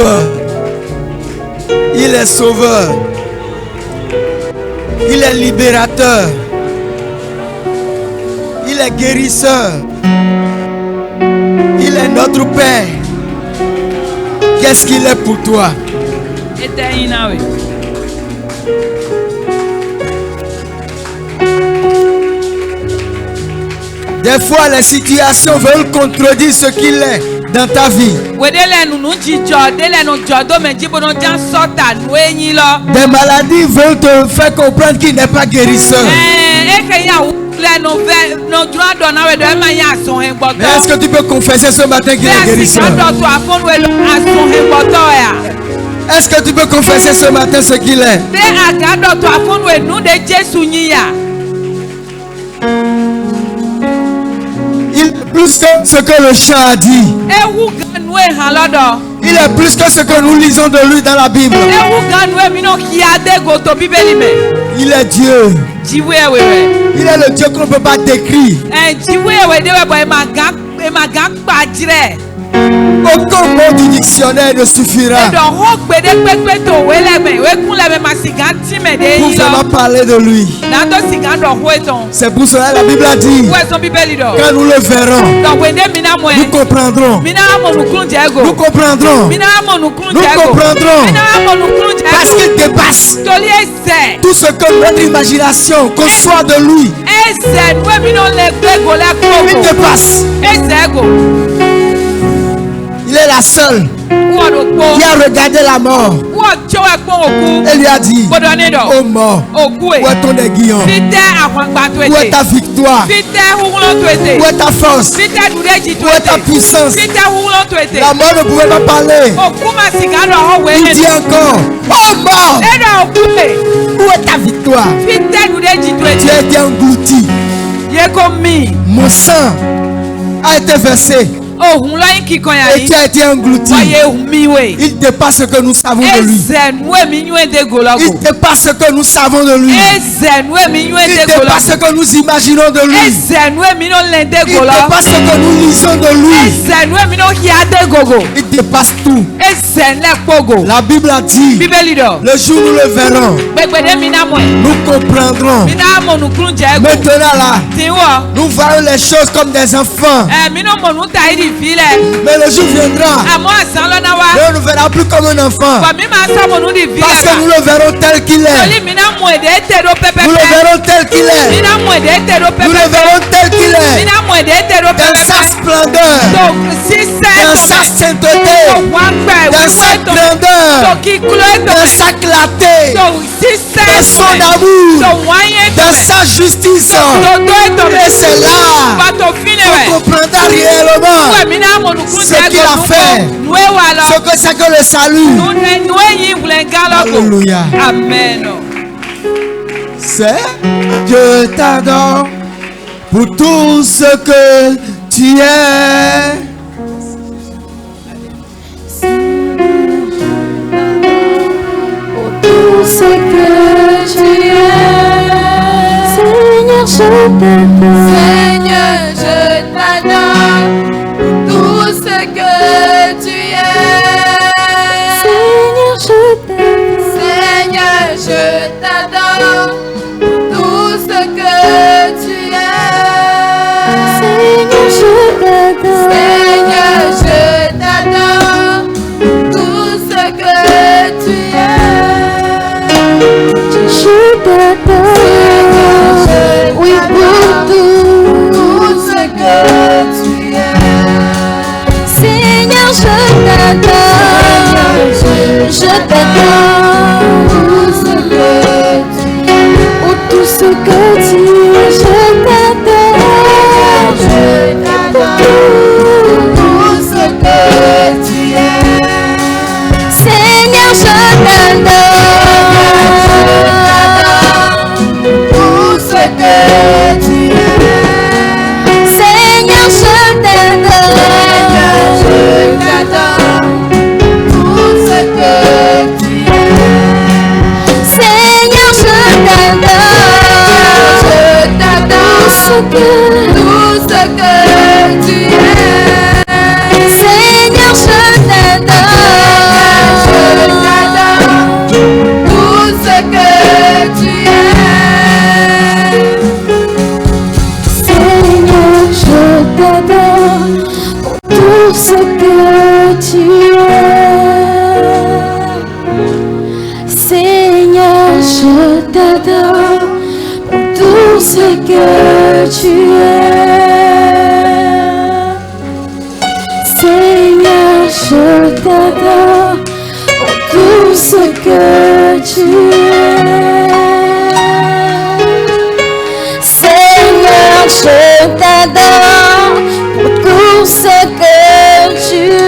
sauveur. Il est sauveur. Il est libérateur. Il est guérisseur. Il est notre Père. Qu'est-ce qu'il est pour toi? Des fois, les situations veulent contredire ce qu'il est dans ta vie. Des maladies veulent te faire comprendre qu'il n'est pas guérisseur. Mais est-ce que tu peux confesser ce matin qu'il est guérisseur? Est-ce que tu peux confesser ce matin ce qu'il est? Il est plus que ce que le chant a dit. Il est plus que ce que nous lisons de lui dans la Bible. Il est Dieu. Il est le Dieu qu'on ne peut pas décrire. Aucun mot du dictionnaire ne suffira pour vraiment parler de lui. C'est pour cela que la Bible a dit, quand nous le verrons, nous comprendrons. Nous comprendrons. Nous comprendrons. Parce qu'il dépasse tout ce que notre imagination conçoit de lui. Il dépasse. Il est la seule qui a regardé la mort et lui a dit, oh mort, où est ton aiguillon? Où est ta victoire? Où est ta force? Où est ta puissance? La mort ne pouvait pas parler. Il dit encore, oh mort, où est ta victoire? Tu as été englouti. Mon sang a été versé et tu as été englouti. Il dépasse ce que nous savons de lui. Il dépasse ce que nous savons de lui. Il dépasse ce que nous imaginons de lui. Il dépasse ce que nous lisons de lui. Il dépasse tout. La Bible a dit, le jour où nous le verrons, nous comprendrons. Maintenant là, nous voyons les choses comme des enfants. Mais le jour viendra, on ne verra plus comme un enfant. Parce que nous le verrons tel qu'il est. Nous le verrons tel qu'il est. Nous le verrons tel qu'il est. Dans sa splendeur, dans sa sainteté, dans sa grandeur, dans sa clarté, dans son amour, dans sa justice. Et c'est là qu'on comprendra réellement ce qu'il a fait, ce que c'est que le salut. Alléluia. Amen. C'est Dieu t'adore pour tout ce que tu es. Pour tout ce que tu es. Seigneur, je t'adore. Seigneur, je t'adore. Tout ce que tu es. Seigneur, je t'adore. Seigneur, je t'adore. Tout ce que tu es. Seigneur, je t'adore. Seigneur, je t'adore. Tout ce que tu es. Je t'adore. Oui, pour tout. tout ce que tu es. Seigneur, je t'adore pour tout ce que tu es. Seigneur, je t'adore pour tout ce que tu es. Seigneur, je t'adore pour tout ce que tu es.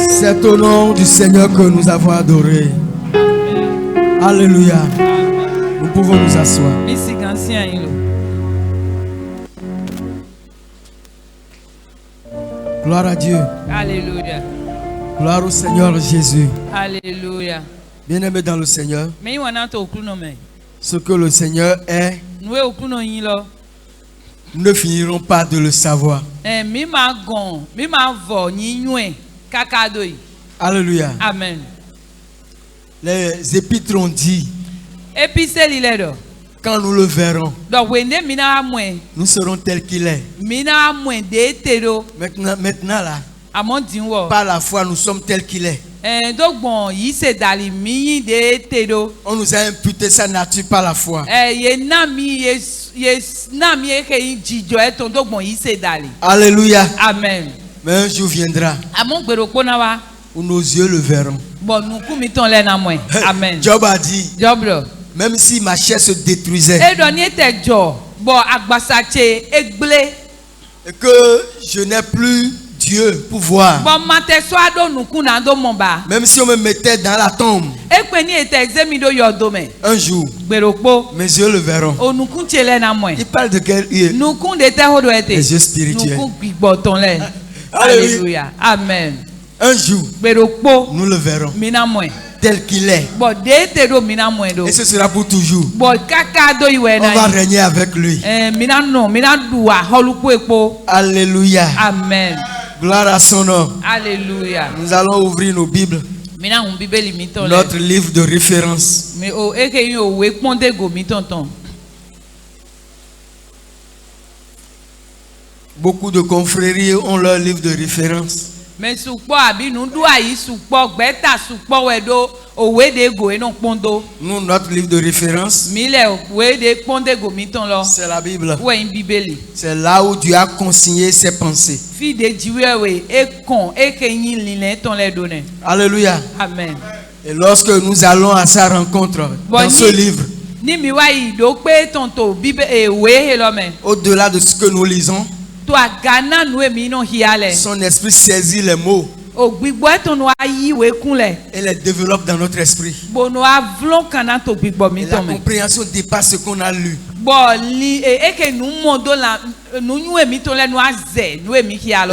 C'est au nom du Seigneur que nous avons adoré. Alléluia. Nous pouvons nous asseoir. Gloire à Dieu. Alléluia. Gloire au Seigneur Jésus. Alléluia. Bien-aimés dans le Seigneur, ce que le Seigneur est, nous ne finirons pas de le savoir. Alléluia. Amen. Les épîtres ont dit, quand nous le verrons, nous serons tels qu'il est. Maintenant là, par la foi, nous sommes tels qu'il est. On nous a imputé sa nature par la foi. Alléluia. Amen. Mais un jour viendra où nos yeux le verront. Amen. Job a dit, même si ma chair se détruisait et que je n'ai plus Dieu pour voir, même si on me mettait dans la tombe, un jour mes yeux le verront. Il parle de quel yeux? Les yeux spirituels. Alléluia. Amen. Un jour nous le verrons tel qu'il est, et ce sera pour toujours. On va régner avec lui. Alléluia. Amen. Gloire à son nom. Alléluia. Nous allons ouvrir nos Bibles, notre livre de référence. Beaucoup de confréries ont leur livre de référence. Nous, notre livre de référence, c'est la Bible. C'est là où Dieu a consigné ses pensées. Alléluia. Amen. Et lorsque nous allons à sa rencontre dans ce livre, au-delà de ce que nous lisons, son esprit saisit les mots et les développe dans notre esprit. Et la compréhension dépasse ce qu'on a lu. Et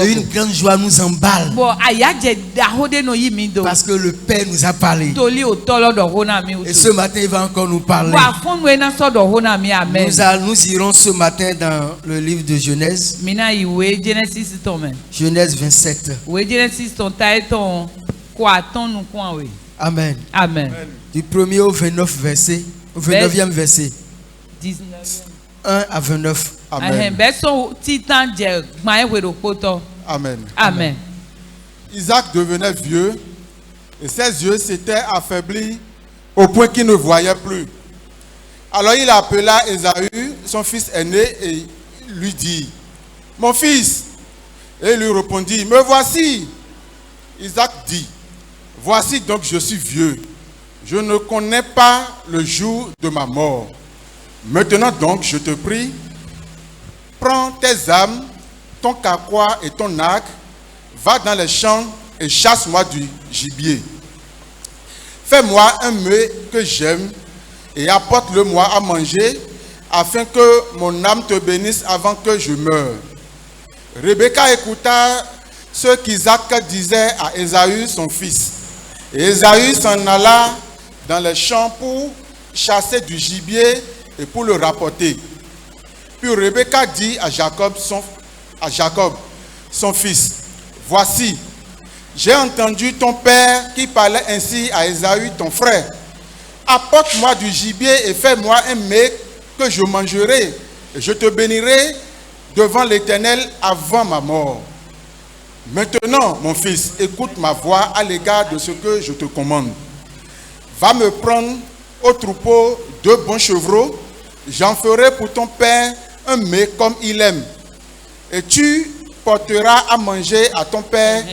une grande joie nous emballe parce que le Père nous a parlé. Et ce matin, il va encore nous parler. Nous irons ce matin dans le livre de Genèse. Genèse 27. Amen. Amen. Du 1er au 29 verset, au 29e verset. 1 à 29. Amen. Amen. Amen. Isaac devenait vieux et ses yeux s'étaient affaiblis au point qu'il ne voyait plus. Alors il appela Ésaü, son fils aîné, et lui dit, « Mon fils !» Et il lui répondit, « Me voici !» Isaac dit, « Voici donc je suis vieux. Je ne connais pas le jour de ma mort. Maintenant donc, je te prie, prends tes âmes, ton carquois et ton arc, va dans les champs et chasse-moi du gibier. Fais-moi un mets que j'aime et apporte-le-moi à manger, afin que mon âme te bénisse avant que je meure. » Rebecca écouta ce qu'Isaac disait à Ésaü, son fils. Et Ésaü s'en alla dans les champs pour chasser du gibier et pour le rapporter. Puis Rebecca dit à Jacob, son fils, « Voici, j'ai entendu ton père qui parlait ainsi à Ésaü, ton frère. Apporte-moi du gibier et fais-moi un mets que je mangerai, et je te bénirai devant l'Éternel avant ma mort. Maintenant, mon fils, écoute ma voix à l'égard de ce que je te commande. Va me prendre au troupeau 2 bons chevreaux. J'en ferai pour ton père un mets comme il aime. Et tu porteras à manger à ton père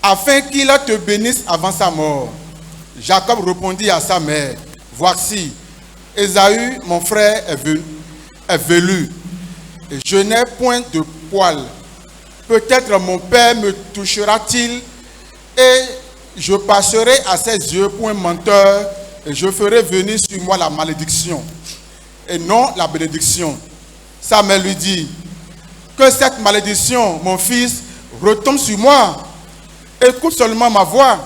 afin qu'il te bénisse avant sa mort. Jacob répondit à sa mère, voici, Ésaü, mon frère, est velu, et je n'ai point de poil. Peut-être mon père me touchera-t-il, et je passerai à ses yeux pour un menteur, et je ferai venir sur moi la malédiction, et non la bénédiction. Sa mère lui dit, que cette malédiction, mon fils, retombe sur moi. Écoute seulement ma voix,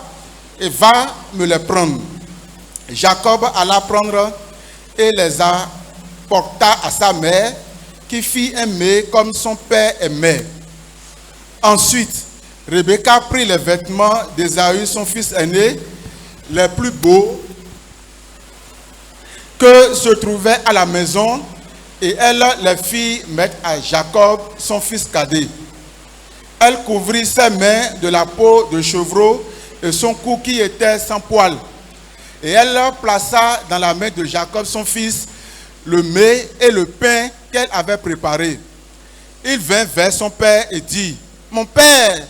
et va me les prendre. Jacob alla prendre et les apporta à sa mère, qui fit un mets comme son père aimait. Ensuite, Rebecca prit les vêtements d'Ésaü, son fils aîné, les plus beaux que se trouvaient à la maison, et elle les fit mettre à Jacob, son fils cadet. Elle couvrit ses mains de la peau de chevreau et son cou qui était sans poil. Et elle plaça dans la main de Jacob, son fils, le mets et le pain qu'elle avait préparé. Il vint vers son père et dit, « Mon père !»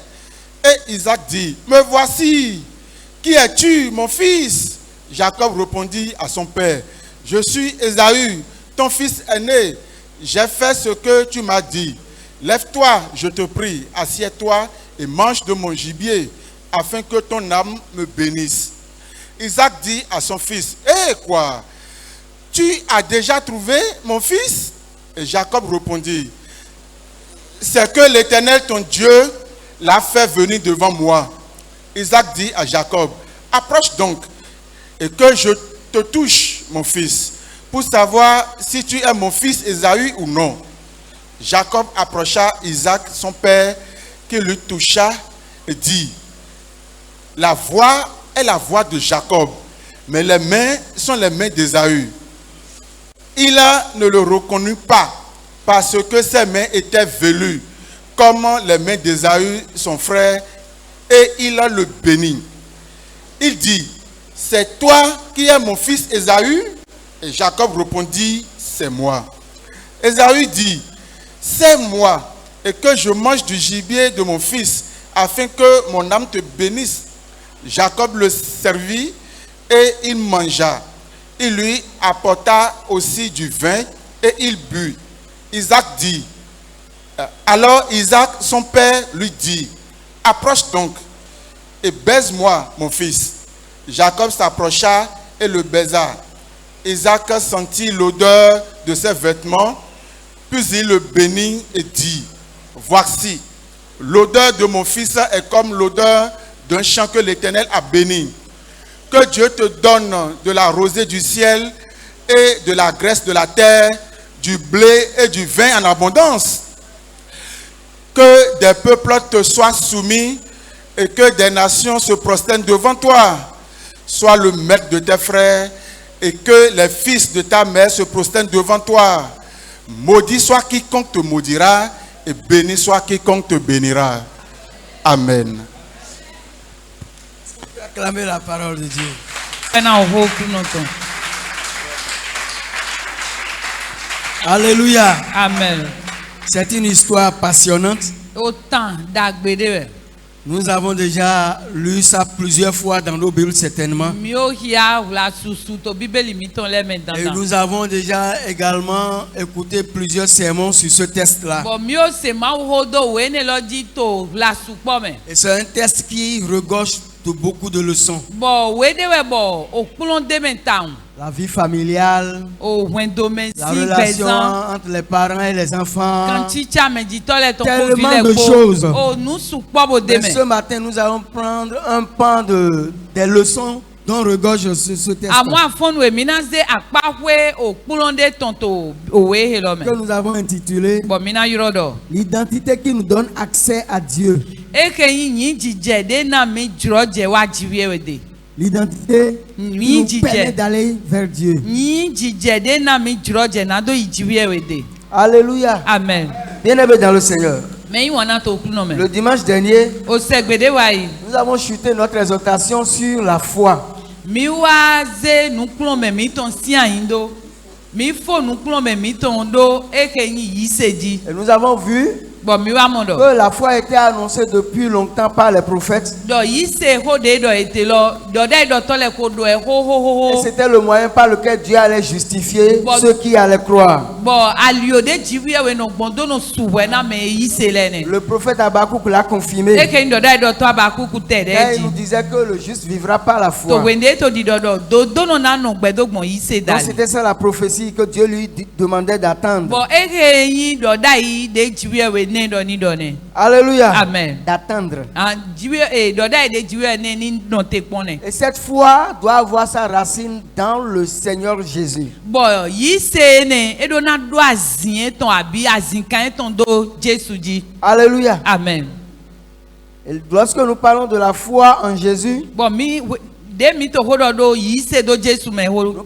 Et Isaac dit, « Me voici, qui es-tu, mon fils ?» Jacob répondit à son père, « Je suis Ésaü, ton fils aîné. J'ai fait ce que tu m'as dit. Lève-toi, je te prie, assieds-toi et mange de mon gibier, afin que ton âme me bénisse. » Isaac dit à son fils, « Eh quoi? Tu as déjà trouvé mon fils ?» Et Jacob répondit, « C'est que l'Éternel, ton Dieu, l'a fait venir devant moi. » Isaac dit à Jacob, « Approche donc, et que je te touche, mon fils, pour savoir si tu es mon fils Ésaü ou non. » Jacob approcha Isaac, son père, qui lui toucha et dit, « La voix est la voix de Jacob, mais les mains sont les mains d'Ésaü. » Il ne le reconnut pas, parce que ses mains étaient velues, comme les mains d'Ésaü, son frère, et il le bénit. Il dit, « C'est toi qui es mon fils Ésaü ?» Et Jacob répondit, « C'est moi. » Ésaü dit, « C'est moi, et que je mange du gibier de mon fils, afin que mon âme te bénisse. » Jacob le servit, et il mangea. Il lui apporta aussi du vin, et il but. Isaac dit, alors Isaac, son père, lui dit, « Approche donc, et baise-moi, mon fils. » Jacob s'approcha et le baisa. Isaac sentit l'odeur de ses vêtements, puis il le bénit et dit, « Voici, l'odeur de mon fils est comme l'odeur d'un champ que l'Éternel a béni. Que Dieu te donne de la rosée du ciel et de la graisse de la terre, du blé et du vin en abondance. Que des peuples te soient soumis et que des nations se prosternent devant toi. Sois le maître de tes frères et que les fils de ta mère se prosternent devant toi. Maudit soit quiconque te maudira et béni soit quiconque te bénira. » Amen. Acclamez la parole de Dieu. Alléluia. Amen. C'est une histoire passionnante. Autant d'agbedewe. Nous avons déjà lu ça plusieurs fois dans nos Bibles certainement. Et nous avons déjà également écouté plusieurs sermons sur ce texte-là. Et c'est un texte qui regorge de beaucoup de leçons. La vie familiale, la relation entre les parents et les enfants, tellement de choses. Mais ce matin, nous allons prendre un pan des leçons dont regorge ce texte. Que nous avons intitulé l'identité qui nous donne accès à Dieu. L'identité qui nous permet d'aller vers Dieu. Alléluia. Amen. Bien-aimés dans le Seigneur. Le dimanche dernier, nous avons chuté notre exhortation sur la foi. Et nous avons vu que la foi a été annoncée depuis longtemps par les prophètes. Et c'était le moyen par lequel Dieu allait justifier ceux qui allaient croire. Le prophète Habakkuk l'a confirmé. Et il nous disait que le juste vivra par la foi. Donc c'était ça la prophétie que Dieu lui demandait d'attendre. Alléluia. Amen. D'attendre. Et cette foi doit avoir sa racine dans le Seigneur Jésus. Alléluia. Amen. Et lorsque nous parlons de la foi en Jésus, nous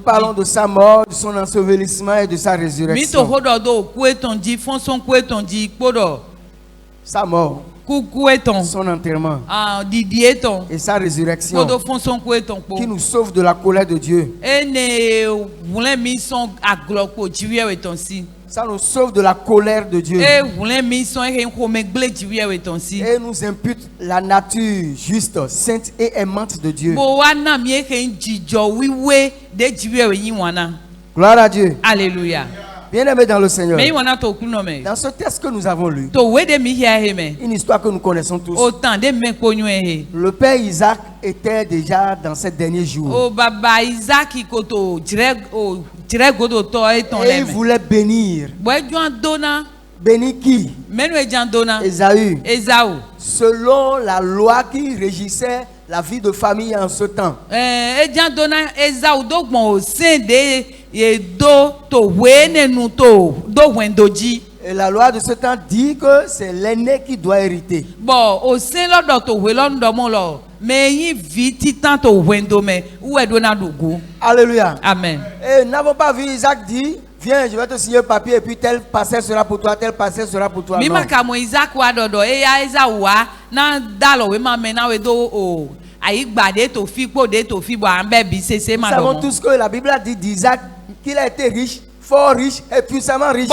parlons de sa mort, de son ensevelissement et de sa résurrection. Sa mort, son enterrement et sa résurrection qui nous sauve de la colère de Dieu. Ça nous sauve de la colère de Dieu et nous impute la nature juste, sainte et aimante de Dieu. Gloire à Dieu. Alléluia. Bien-aimés dans le Seigneur, dans ce texte que nous avons lu, une histoire que nous connaissons tous, le père Isaac était déjà dans ses derniers jours. Et il voulait bénir. Bénir qui? Ésaü. Selon la loi qui régissait la vie de famille en ce temps. Et la loi de ce temps dit que c'est l'aîné qui doit hériter. Alléluia. Amen. Et nous n'avons pas vu Isaac dire, viens, je vais te signer le papier et puis tel parcelle sera pour toi, tel parcelle sera pour toi. Non. Nous savons tous que la Bible a dit d'Isaac qu'il a été riche, fort riche et puissamment riche.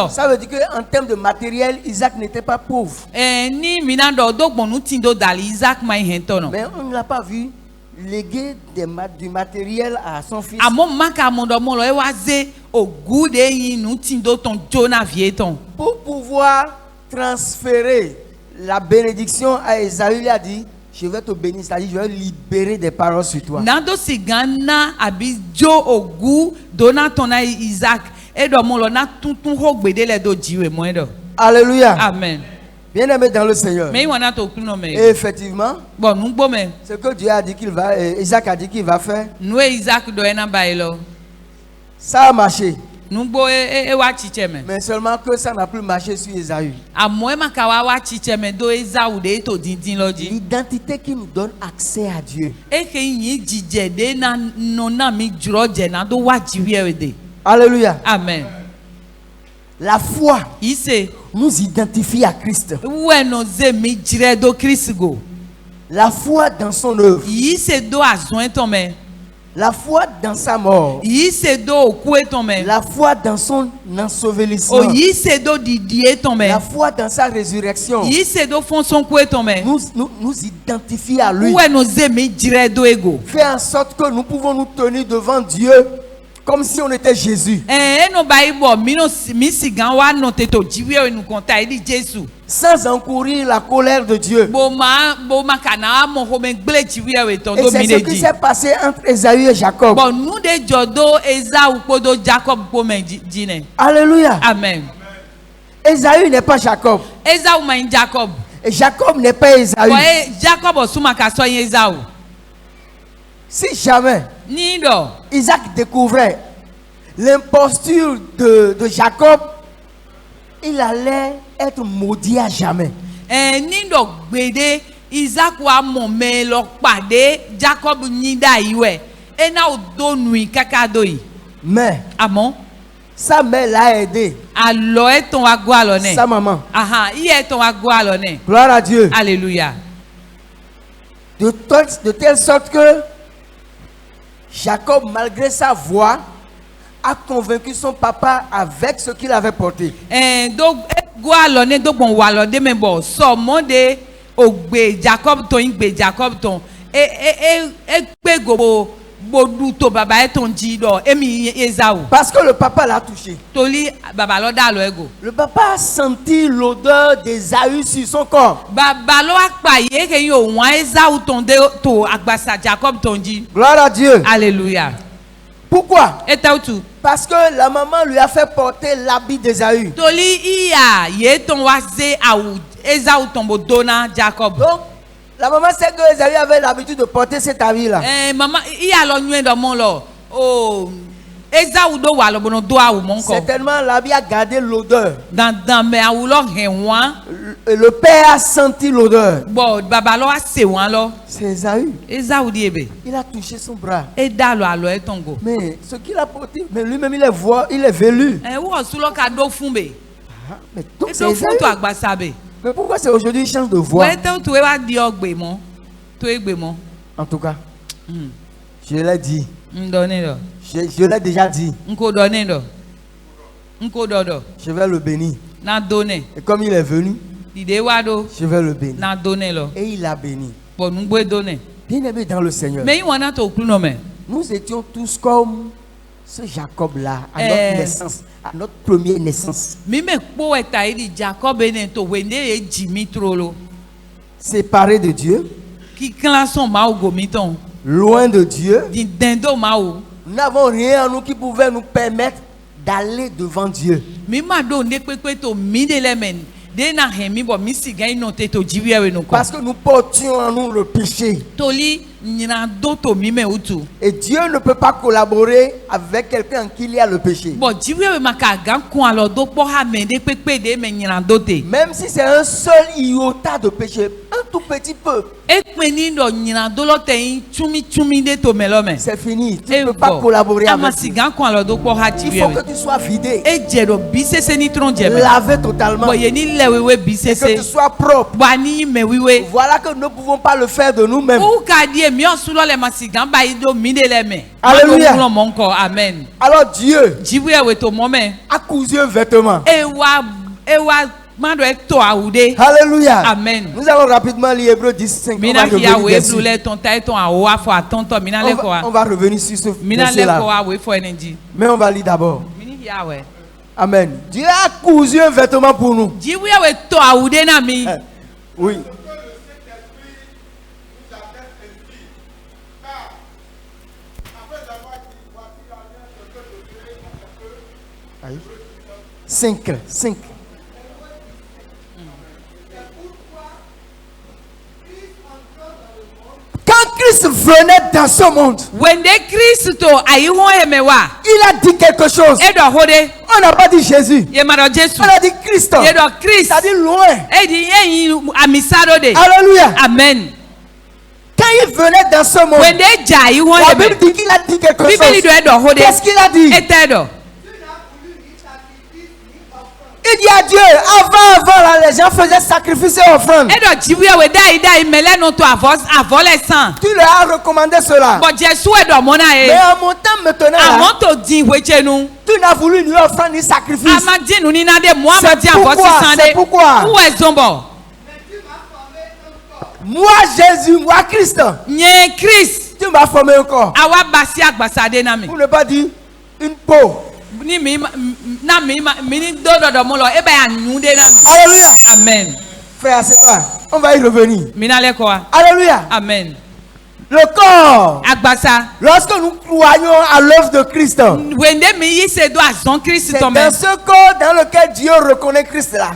Ça veut dire qu'en termes de matériel, Isaac n'était pas pauvre. Mais on ne l'a pas vu léguer du matériel à son fils. Pour pouvoir transférer la bénédiction à Ésaü, il a dit, je vais te bénir, c'est-à-dire je vais libérer des paroles sur toi. Alléluia. Amen. Bien-aimé dans le Seigneur. Et effectivement, ce que Dieu a dit qu'il va, Isaac a dit qu'il va faire, ça a marché. Mais seulement que ça n'a plus marché sur Ésaü. L'identité qui nous donne accès à Dieu. Alléluia. Amen. La foi nous identifie à Christ. La foi dans son œuvre. La foi dans sa mort. La foi dans son ensevelissement. La foi dans sa résurrection. Nous identifie à lui. Fait en sorte que nous pouvons nous tenir devant Dieu comme si on était Jésus. Sans encourir la colère de Dieu. Et c'est ce qui s'est passé entre Ésaü et Jacob. Alléluia. Amen. Ésaü n'est pas Jacob. Et Jacob n'est pas Ésaü. Si jamais Isaac découvrait l'imposture de Jacob, il allait être maudit à jamais. Isaac wa momé lo pàdé Jacob nyida iwe. Et na o do nui kakado yi. Mais Amon. sa mère l'a aidé. Alors est ton agua alone. Sa maman. Aha, il est ton agua alone. Gloire à Dieu. Alléluia. De telle sorte que Jacob, malgré sa voix, a convaincu son papa avec ce qu'il avait porté. Donc agua alone do bon walo de membo. So monde ogbe Jacob ton igbe Jacob ton. E pe gobo bodu to baba e ton jido emi Esaú. Parce que le papa l'a touché. Toli baba lo da lo ego. Le papa a senti l'odeur d'Ésaü sur son corps. Baba lo akpaye ke yo wan Esaú ton de to agbasa Jacob ton ji. Gloire à Dieu. Alléluia. Pourquoi? Et tout. Parce que la maman lui a fait porter l'habit d'Ésaü. Toli iya ye ton waze aou Esaú ton bodona Jacob. Donc, la maman sait que Ésaü avait l'habitude de porter cet habit-là. Maman iya lo nwe do mon lo. Oh Esaú do wa lo bono do aou mon ko. Certainement, l'habit a gardé l'odeur. Dans me aou lo henwan. Le père a senti l'odeur. Bon baba lo a se wan lo. C'est Ésaü. Esaú di ebe. Il a touché son bras. E da lo alo e tongo. Mais ce qu'il a porté, mais lui-même il est voix, il est velu. Wo su lo ka do fun be. Mais donc E c'est do fun Ésaü. to agbasa be. Mais pourquoi c'est aujourd'hui il change de voix? Ouais, tu vas dire ogbe mon. Tu egbe mon. En tout cas, je l'ai dit. Ndone do. Je l'ai déjà dit. Nko donne do. Nko dodo. Je vais le bénir. Na donne. Et comme il est venu, Ide wa do. je vais le bénir. Na donne lo. Et il a béni. Bon ngwe donne. Bien-aimé dans le Seigneur. Mais il wana to klu no me. Nous étions tous comme ce Jacob-là, à Eh. notre naissance, à notre première naissance. Mi me po eta idi Jacob ene to wende e jimi trolo. Séparés de Dieu, Ki klan son ma o gomiton. loin de Dieu. Di dendo ma o. Nous n'avons rien en nous qui pouvait nous permettre d'aller devant Dieu. Mi ma do ne pepe to mi de le men. De na hemi bo mi siga ino te to jiwe no ko. Parce que nous portions en nous le péché. Toli nyina do to mi me utu. Et Dieu ne peut pas collaborer avec quelqu'un en qui il y a le péché. Bon jiwe maka gan kun alo do po ha me de pepe de me nyina do te. Même si c'est un seul iota de péché, un tout petit peu, E pe ni do nyina do lo te yin chumi de to me lo me. c'est fini. Tu ne peux pas collaborer ama avec si lui. gan kun alo do po ha Il jiwe. faut que tu sois vidé, E je do bi sese ni tron je me. lavé totalement, Bon ye ni lewewe bi et que tu sese. sois propre. Ba ni me wiwe. Voilà que nous ne pouvons pas le faire de nous-mêmes. Ou ka di e mi on su lo le ma si gan ba ido mi de le me. Alléluia. Ma go mon ko amen. Alors Dieu Jiwe we to mo me. a cousu un vêtement. E wa mando e to aude. Alléluia. Amen. Nous allons rapidement lire Hébreux 10, 5. Mina ki ya we blule ton tai ton a wa fo atonto mina le ko On va revenir sur ce mina le ko verset-là. a we fo energy. Mais on va lire d'abord. Mini ya we. Amen. Dieu a cousu un vêtement pour nous. Jiwe we to aude na mi. Oui. Aïe. 5. Quand Christ venait dans ce monde, When de Kristo ayi ho emewa. il a dit quelque chose. E do hode. On n'a pas dit Jésus. Ye maro Jesu. On a dit Christ. Ye do Christ. C'est-à-dire loin. E di yin amisado de. Alléluia. Amen. Quand il venait dans ce monde, When de ja yi ho la eme. Bible dit qu'il a dit quelque Bibeli do chose. e do hode. Qu'est-ce qu'il a dit? E te do. Il dit à Dieu, avant là, les gens faisaient sacrifice et offrande. E do jiwe we dai mele no to avole san. Tu leur as recommandé cela. But Jesu e do mo na Mais e. en montant maintenant là, Amon to din wechenu. tu n'as voulu ni offrande ni sacrifice. Amadinu ni na de mo C'est amadi avose pourquoi, san c'est de. pourquoi. Où est zombo? Moi Jésus, moi Christ, Nye Christ. tu m'as formé encore. Awa basi agbasade na mi. Pour ne pas dire une peau. Ni mi na mi ni do mo lo e ba ya nu de na mi. Alléluia. Amen. Frère, c'est toi. On va y revenir. Mi na le ko wa. Alléluia. Amen. Le corps. Agbasa. Lorsque nous croyons à l'œuvre de Christ, Wende mi yi se do azon Christ c'est to me. dans ce corps dans lequel Dieu reconnaît Christ là.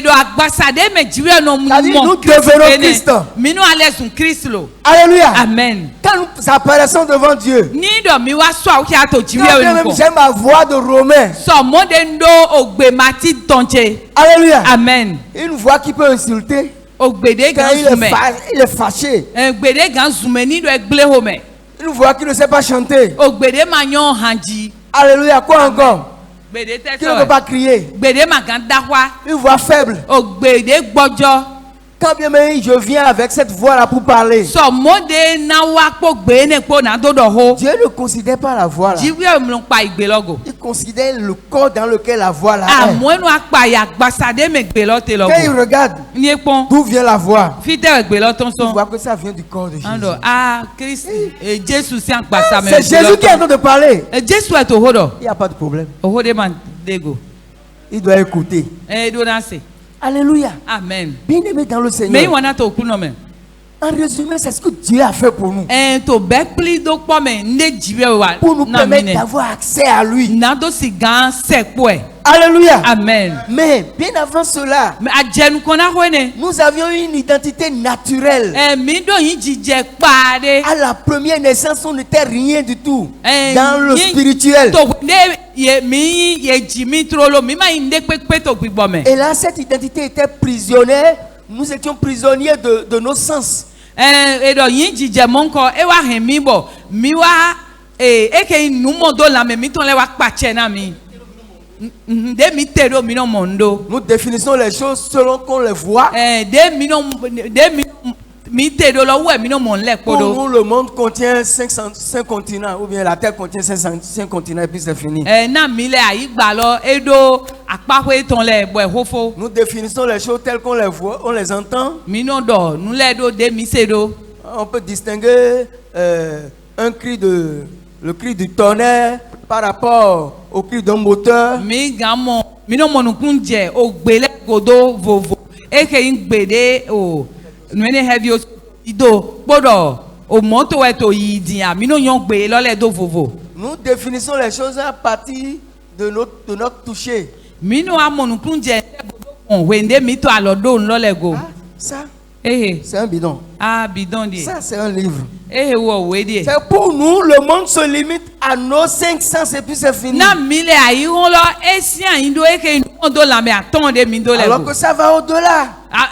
Do agbasade me jiwe no mu C'est-à-dire, mo nous devenons Christ. Mi no ale sun Christ lo. Alléluia. Amen. Quand nous apparaissons devant Dieu, Ni do mi wa so awu ki ato jiwe quand we même ko. j'aime ma voix de Romain. So mo de ndo ogbe mati tonche. Alléluia. Amen. Une voix qui peut insulter. Ogbede Quand gan zume. il est fâché, Gbede gan zume ni do egble home. il voit qu'il ne sait pas chanter. Ogbede ma nyon hanji. Alléluia, quoi encore? Gbede te Qu'il ne peut so. pas crier. Gbede ma gan dahwa. Une voix faible. Ogbede gbojo. Quand bien même je viens avec cette voix-là pour parler, So mode na wa po gbe ne po na do do ho. Dieu ne considère pas la voix là. Jiwe mlon pa igbe logo. Il considère le corps dans lequel la voix là est. Amwenu akpa ya gbasade me gbe lo te logo. Quand il regarde Ni epon. d'où vient la voix, Fite gbe lo ton il son. voit que ça vient du corps de Jésus. Ando Christ Jésus si akpasa me. C'est Jésus qui est en train de parler. Jésus est au hodo. Il n'y a pas de problème. Au hodo man dego. Il doit écouter. Do danse. Alléluia. Amen. Bien aimé dans le Mais Seigneur. wana to kuno me. En résumé, c'est ce que Dieu a fait pour nous. To be pli do po me nde jiwe wa. Pour nous permettre d'avoir accès à lui. Na do si gan sekpo e. Alléluia. Amen. Mais bien avant cela, Mais ajenu kona hoene. nous avions une identité naturelle. Mi do yin jije pade. À la première naissance, on n'était rien du tout. Eh, Dans le yin- spirituel. To ne ye mi ye jimi trolo mi ma inde pepe to gbigbo me. Et là, cette identité était prisonnière. Nous étions prisonniers de nos sens. Edo yin jije monko e wa hen mi bo. Mi wa eke numo do la me mi ton le wa pache na mi. De mi tedo mi no mondo. Nous définissons les choses selon qu'on les voit. De mi tedo lo we mi no mon le Pour podo. nous, le monde contient 5 continents. Ou bien la terre contient 5 continents et puis c'est fini. Na mi le ayi gba lo edo apahwe ton le bo hofo. Nous définissons les choses telles qu'on les voit, on les entend. Mi no do nu le do de mi sedo. On peut distinguer le cri du tonnerre par rapport au cri d'un moteur. Mi gamo mi no monu kunje o gbele godo vovo. Eke yin gbede o nwene heavy o ido podo o moto we to yidia mi no yon gbe lo le do vovo. Nous définissons les choses à partir de notre toucher. Mi no amonu kunje on wende mi to alodo lo le go. Ah, ça, Eh c'est un bidon. bidon di. Ça, c'est un livre. Wo we di. C'est pour nous, le monde se limite à nos 5 sens et puis c'est fini. Na mi le ayi won lo esian indo eke ndo do la me aton de mi do le Alors go. que ça va au-delà.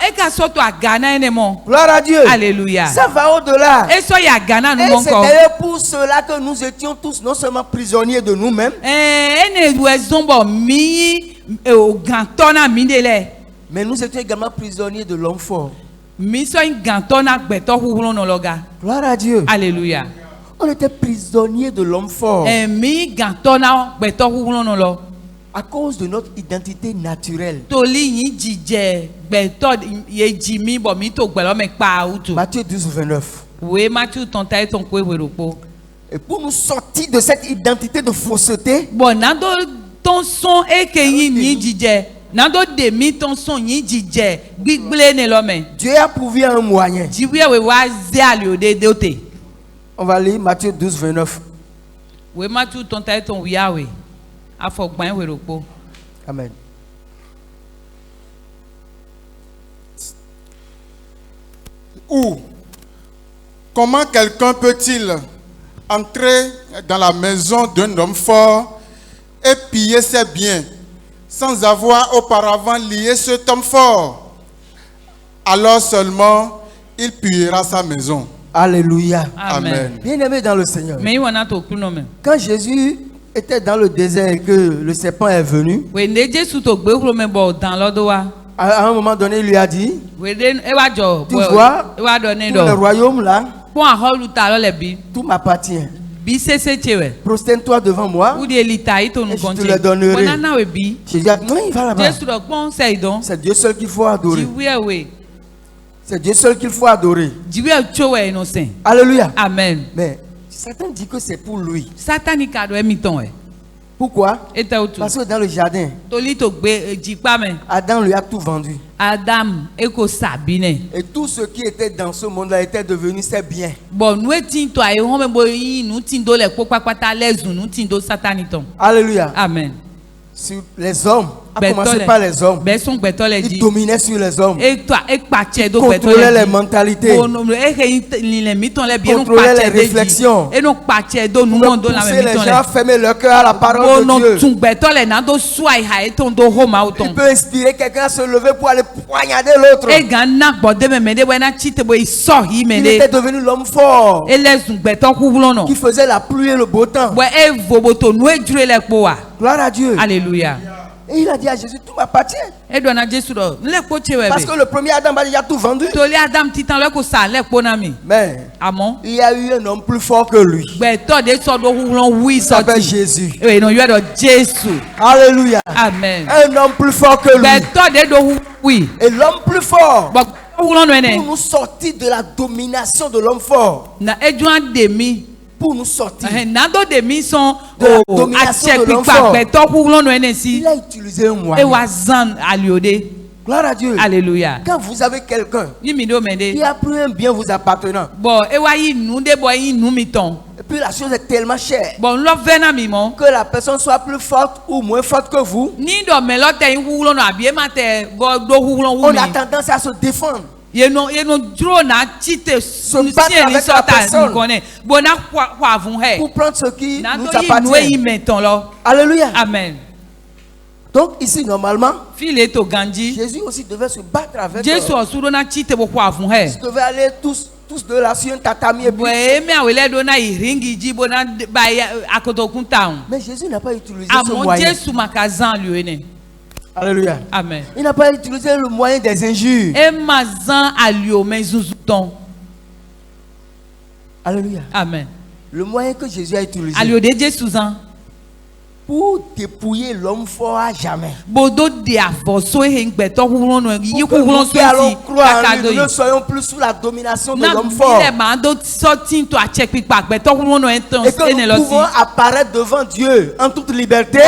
Eka soto agana ene mo. Gloire à Dieu. Alléluia. Ça va au-delà. E so ya gana nu Et mon c'est ko. d'ailleurs pour cela que nous étions tous non seulement prisonniers de nous-mêmes, Ene we zombo mi o gantona mi de le. mais nous étions également prisonniers de l'homme fort. Mi so gantona gbeto huhun no loga. Gloire à Dieu. Alléluia. On était prisonniers de l'homme fort Mi gantona gbeto huhun no lo. à cause de notre identité naturelle. Toli yin jije gbeto ye jimi bo mi to gbelo me pa utu. Matthieu 12, 29. We Matthew ton tai ton kwe weropo. Et pour nous sortir de cette identité de fausseté, Bon nando ton son eke yin yin jije. Nando de mi ton son yin jije gbigble ne lo me. Dieu a pourvu un moyen. Jiwe we wa ze ali ode de ote. On va lire Matthieu 12, 29. We Matthew ton tai ton wiawe. Afọ gban weropo. Amen. Ou, comment quelqu'un peut-il entrer dans la maison d'un homme fort et piller ses biens sans avoir auparavant lié cet homme fort? Alors seulement il pillera sa maison. Alléluia. Amen. Bien-aimés dans le Seigneur. Mais wana to kuno me. Quand Jésus était dans le désert et que le serpent est venu, We ne Jesu to gbe kuro me bo dan lodo wa. à un moment donné, il lui a dit, We de e wa jo. Tu vois, e wa do ne tout le do. royaume là, Pon aholu ta lo le bi. tout m'appartient. Bi sese chewe. Prosterne-toi devant moi. Ou de lita ito nu Et je te konche. le donnerai. Wana na we bi. Jésus a dit, non, il va là-bas. Jesu do pon se idon. C'est Dieu seul qu'il faut adorer. Jiwe we. C'est Dieu seul qu'il faut adorer. Jiwe chowe innocent. Alléluia. Amen. Mais Satan dit que c'est pour lui. Satani ka do emiton e. Pourquoi? Eta otu. Parce que dans le jardin, Toli to gbe jipa me. Adam lui a tout vendu. Adam eko sabine. Et tout ce qui était dans ce monde-là était devenu ses biens. Bon nous etin to aye home bo yin nu tin do le popapata lezun nu tin do Satani ton. Alléluia. Amen. Sur les hommes À commencer par les hommes. Il dominait sur les hommes. Il contrôlait les mentalités. Contrôlait les réflexions. Il poussait les gens à fermer leur cœur à la parole de Dieu. Il peut inspirer quelqu'un à se lever pour aller poignarder l'autre. Il était devenu l'homme fort qui faisait la pluie et le beau temps. Gloire à Dieu. Alléluia. Et il a dit à Jésus, tout m'appartient. Parce que le premier Adam a déjà tout vendu. Mais il y a eu un homme plus fort que lui. Il s'appelle Jésus. Alléluia. Amen. Un homme plus fort que lui. Et l'homme plus fort, pour nous sortir de la domination de l'homme fort, pour nous sortir de la domination de l'homme fort, il a utilisé un moyen. Gloire à Dieu. Alléluia. Quand vous avez quelqu'un qui a pris un bien vous appartenant, et puis la chose est tellement chère que la personne soit plus forte ou moins forte que vous, on a tendance à se défendre. Se battre avec la personne pour prendre ce qui nous appartient. Alléluia. Amen. Donc ici normalement, Jésus aussi devait se battre avec eux. Ils devaient aller tous de là sur un tatami et puis... Mais Jésus n'a pas utilisé ce moyen. Alléluia. Amen. Il n'a pas utilisé le moyen des injures. Alléluia. Amen. Le moyen que Jésus a utilisé pour dépouiller l'homme fort à jamais. Pour que nous allons croire en lui, nous ne soyons plus sous la domination de l'homme fort. Et que nous pouvons apparaître devant Dieu en toute liberté.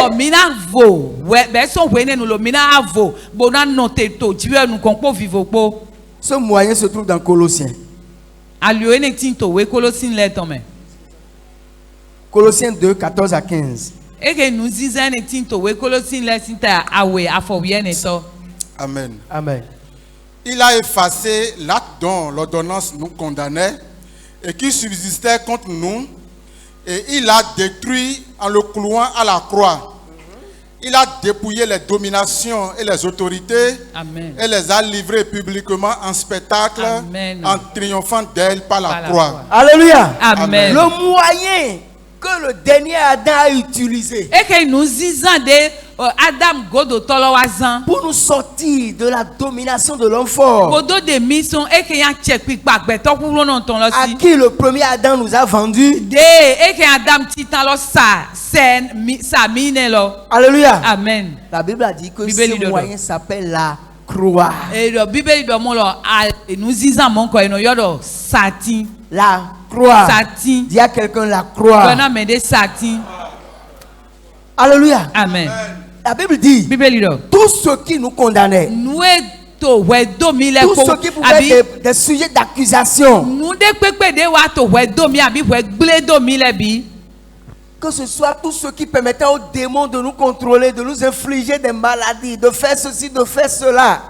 Ce moyen se trouve dans Colossiens. Colossiens 2, 14 à 15. Amen. Amen. Il a effacé l'acte dont l'ordonnance nous condamnait et qui subsistait contre nous, et il l'a détruit en le clouant à la croix. Il a dépouillé les dominations et les autorités. Amen. Et les a livrées publiquement en spectacle. Amen. En triomphant d'elles par la croix. Alléluia. Amen. Le moyen que le dernier Adam a utilisé pour nous sortir de la domination de l'homme fort, à qui le premier Adam nous a vendu. Alléluia. Amen. La Bible a dit que ce moyen s'appelle la croix. La croix. Dis à quelqu'un la croix. Alléluia. Amen. La Bible dit tout ce qui nous condamnait, tout ce qui pouvait être des sujets d'accusation, que ce soit tout ce qui permettait aux démons de nous contrôler, de nous infliger des maladies, de faire ceci, de faire cela.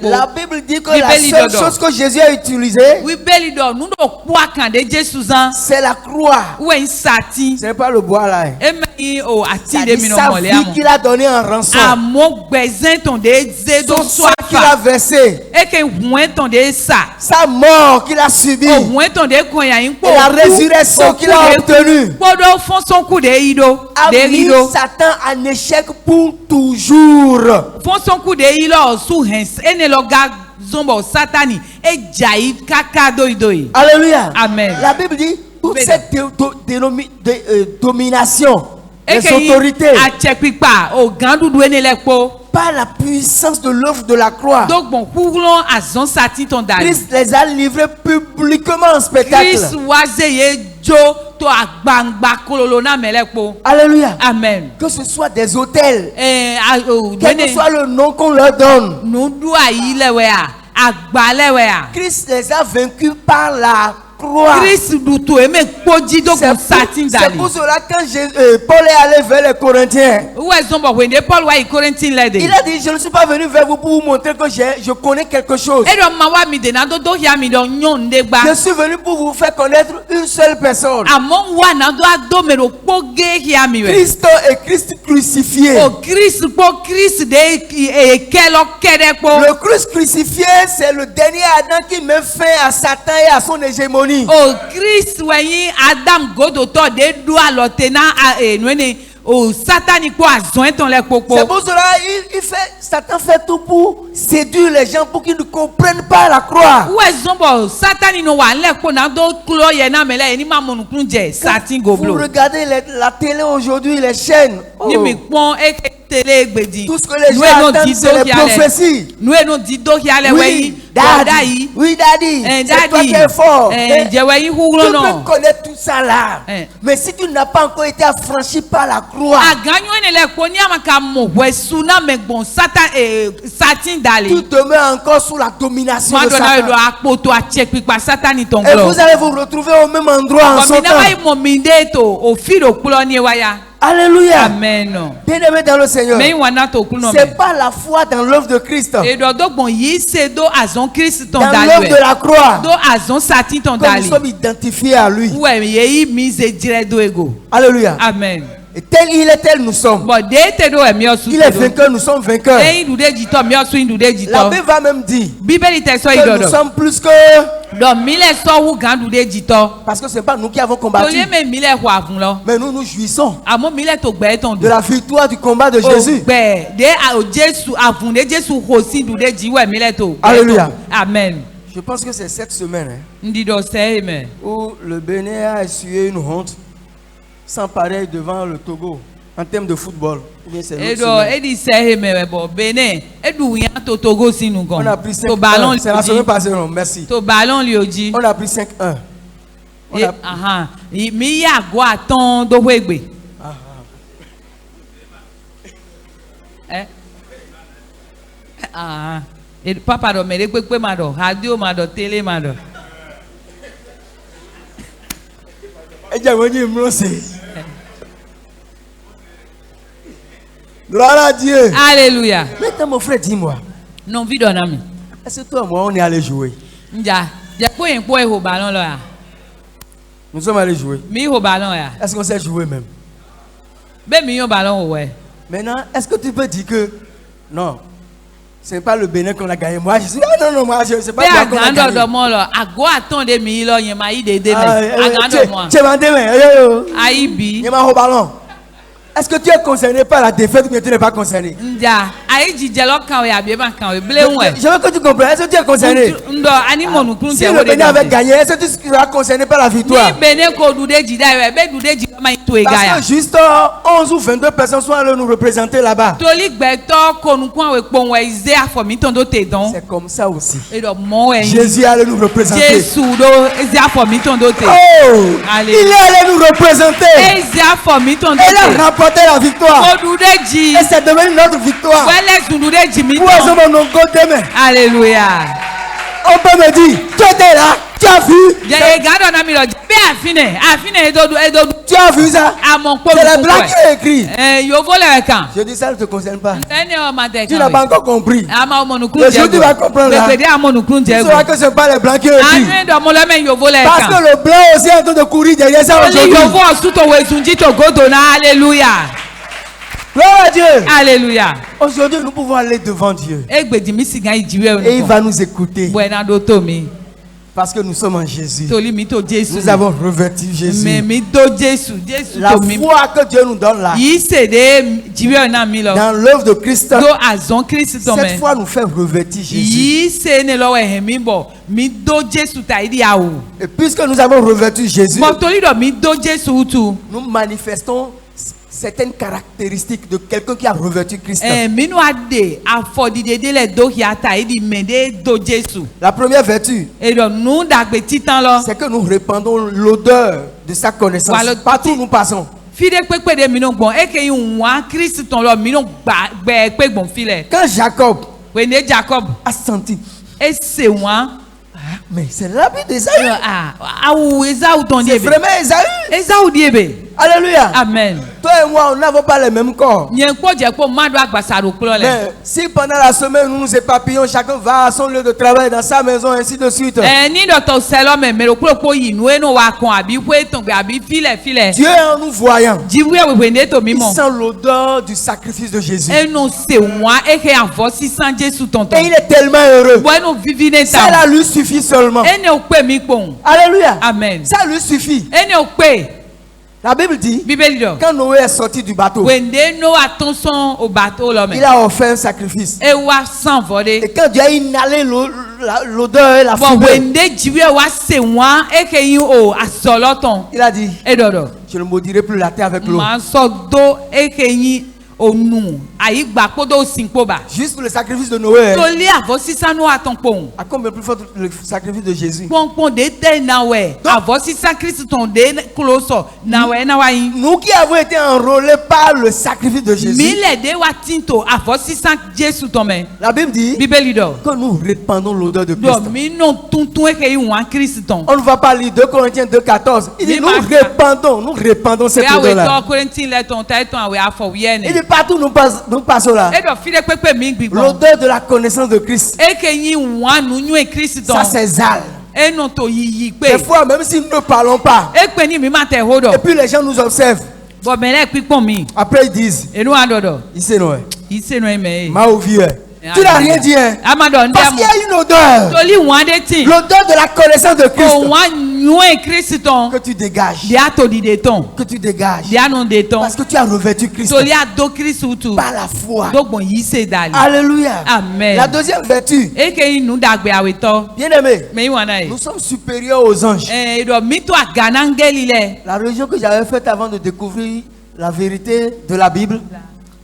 La Bible dit que la seule chose que Jésus a utilisée, c'est la croix. Ce n'est pas le bois là. C'est sa vie qu'il a donné en rançon. Son sang qu'il a versé. Sa mort qu'il a subi. Et la résurrection qu'il a obtenue a mis Satan en échec pour toujours. Alléluia. Amen. La Bible dit toute cette domination, les autorités, par la puissance de l'œuvre de la croix, Christ les a livrés publiquement en spectacle. Alléluia. Amen. Que ce soit des hôtels, quel que soit le nom qu'on leur donne, Christ les a vaincus par la croix. Christ dutu eme kpoji do kun satin C'est dali. pour cela quand Paul est allé vers les Corinthiens, Uwe zombo wende Paul wa ikorentin lede. il a dit, je ne suis pas venu vers vous pour vous montrer que je connais quelque chose. Edo mawa mi de na do do ya mi do nyonde gba. Je suis venu pour vous faire connaître une seule personne. Amon wa na do ado me do kpoge ya mi we. Christ et Christ crucifié. O Christ po Christ de kelo kede po. Le Christ crucifié, c'est le dernier Adam qui met fin à Satan et à son hégémonie. O Christ weyin Adam godo to de do alote na nwene o Satan po azon ton le popo. C'est pour cela Satan fait tout pour séduire les gens pour qu'ils ne comprennent pas la croix. Uwe zombo Satan no wa le ko na do klo ye na mele ni ma monu kunje satin Vous goblo. regardez la télé aujourd'hui, les chaînes. Ni mi pon télé gbedi. Tout ce que les gens entendent, c'est les prophéties. Nous no di do hiale weyi. Daddy. Oui, daddy. C'est toi qui es fort. Je weyi huglo Tu no. peux connaître tout ça là. Mais si tu n'as pas encore été affranchi par la croix, Aganyo ne le ko ni amaka mo wesu na me gbon Satan satin dali. tu demeures encore sous la domination de Satan. Et vous allez vous retrouver au même endroit en son temps. Alléluia. Amen. Bien-aimé dans le Seigneur. C'est C'est pas la foi dans l'œuvre de Christ. Dans l'œuvre de la croix. Que nous nous sommes identifiés à lui. Alléluia. Amen. Et tel il est, tel nous sommes. Il est vainqueur, nous sommes vainqueurs. La Bible va même dire que nous sommes plus que... Parce que ce n'est pas nous qui avons combattu, mais nous nous jouissons de la victoire du combat de Jésus. Alléluia. Amen. Je pense que c'est cette semaine Amen. où le Bénin a essuyé une honte sans pareil devant le Togo en termes de football. Ou bien c'est l'autre semaine. On a pris 5-1. C'est la semaine passée, non? Merci. On a pris 5-1. Papa do mere pepe mado radio mado télé mado. Gloire à Dieu. Alléluia. Maintenant mon frère, dis-moi, Non vi donami. est-ce que toi et moi on est allé jouer? Nja, je ko yen po e ho ballon là. Nous sommes allés jouer. Mi ho ballon ya. Est-ce qu'on sait jouer même? Be mi yo ballon ouais. Maintenant, est-ce que tu peux dire que non, ce n'est pas le Bénin qu'on a gagné? Moi je dis non, moi je ne sais pas Be qu'on a agando gagné. do mo lo, ago attendé mi lo yen ma ide de me. Agando mo. Tu m'as dit, Aibi. il m'a au ballon. Est-ce que tu es concerné par la défaite ou bien tu n'es pas concerné? Nja, ai jijelo kan we abi ba kan we ble won. Je veux que tu comprennes. Est-ce que tu es concerné? Ndo ani mo nu kun Si je le wo de. Bénin avait gagné, est-ce que tu seras concerné par la victoire? Ni Benin ko du de jida we, be du de jida ma to e Parce ga ya. que juste 11 ou 22 personnes sont allées nous représenter là-bas. Toli gbeto ko nu kun we pon we ize afomi ton do te don. C'est comme ça aussi. E do mo e. Jésus allait nous représenter. Jésus do ize afomi ton do te. Oh! Alléluia. Il est allé nous représenter. Ize afomi ton do Il a te. remporté la victoire. O du de ji. Et c'est devenu notre victoire. Wele sun du de ji mi Où est-ce ton. que mon go demain? Alléluia. On peut me dire, tu étais là, tu as vu? Je gado na mi lo. Be afine e do Tu as vu ça? amon po. C'est les blancs qui ont écrit. Yo vo le kan. Je dis ça ne te concerne pas. Ene o ma te Tu kan. n'as pas encore compris. Ama o mo nu kun Le je. jour tu vas comprendre là. Be de amon nu kun Tu je. sauras que ce n'est pas les blancs qui ont écrit. Anu do mo le men yo vo le Parce kan. que le blanc aussi est en train de courir derrière ça Only aujourd'hui. your voice to wesunji to go to na hallelujah. Gloire à Dieu. Hallelujah. Aujourd'hui, nous pouvons aller devant Dieu. Egbedi mi sigan ijiwe Et il va nous écouter. Buena do to mi. Parce que nous sommes en Jésus. Toli mi to Jésus. Nous avons revêtu Jésus. Me mi do Jésus. Jésus La to mi. foi que Dieu nous donne là, Yi se de jiwe na mi lo. dans l'œuvre de Christ, Do azon Christ to me. cette foi nous fait revêtir Jésus. Yi se ne lo we mi bo. Mi do Jésus ta idi awu. Et puisque nous avons revêtu Jésus, Mo toli do mi do Jésus tu. nous manifestons certaines caractéristiques de quelqu'un qui a revêtu Christ. Mi no ade afodi de le do ya ta idi me de do Jésus. La première vertu, E do nu dagbe titan lo. c'est que nous répandons l'odeur de sa connaissance. Voilà. Partout où nous passons. Fide pepe de minon gbon eke yin wa Christ ton lo minon gbe pe gbon file. Quand Jacob Wene Jacob a senti e se wa Mais c'est l'habit d'Ésaü. C'est vraiment Ésaü. Alléluia. Amen. Toi et moi, on n'avons pas le même corps. Mais si pendant la semaine nous nous éparpillons, chacun va à son lieu de travail, dans sa maison, ainsi de suite. Dieu est en nous voyant. Il sent l'odeur du sacrifice de Jésus. Et il est tellement heureux. Ça lui suffit seulement. Alléluia. Amen. Ça lui suffit. La Bible dit, quand Noé est sorti du bateau, il a offert un sacrifice. Et quand Dieu a inhalé l'odeur et la fumée, il a dit, je ne maudirai plus la terre avec l'eau. Juste pour le sacrifice de Noé. À combien plus fort le sacrifice de Jésus? Nous qui avons été enrôlés par le sacrifice de Jésus, la Bible dit que nous répandons l'odeur de Christ. On ne va pas lire 2 Corinthiens 2,14. Il dit nous répandons cette odeur-là. Il dit partout nous passons là. L'odeur de la connaissance de Christ. Ça s'exhale. Des fois, même si nous ne parlons pas, et puis les gens nous observent. Après ils disent, il sait Noé. Tu n'as rien dit, hein? Parce qu'il y a une odeur. L'odeur de la connaissance de Christ. Que tu dégages. Que tu dégages. Parce que tu as revêtu Christ. Par la foi. Alléluia. Amen. La deuxième vertu. Bien aimé. Nous sommes supérieurs aux anges. La religion que j'avais faite avant de découvrir la vérité de la Bible.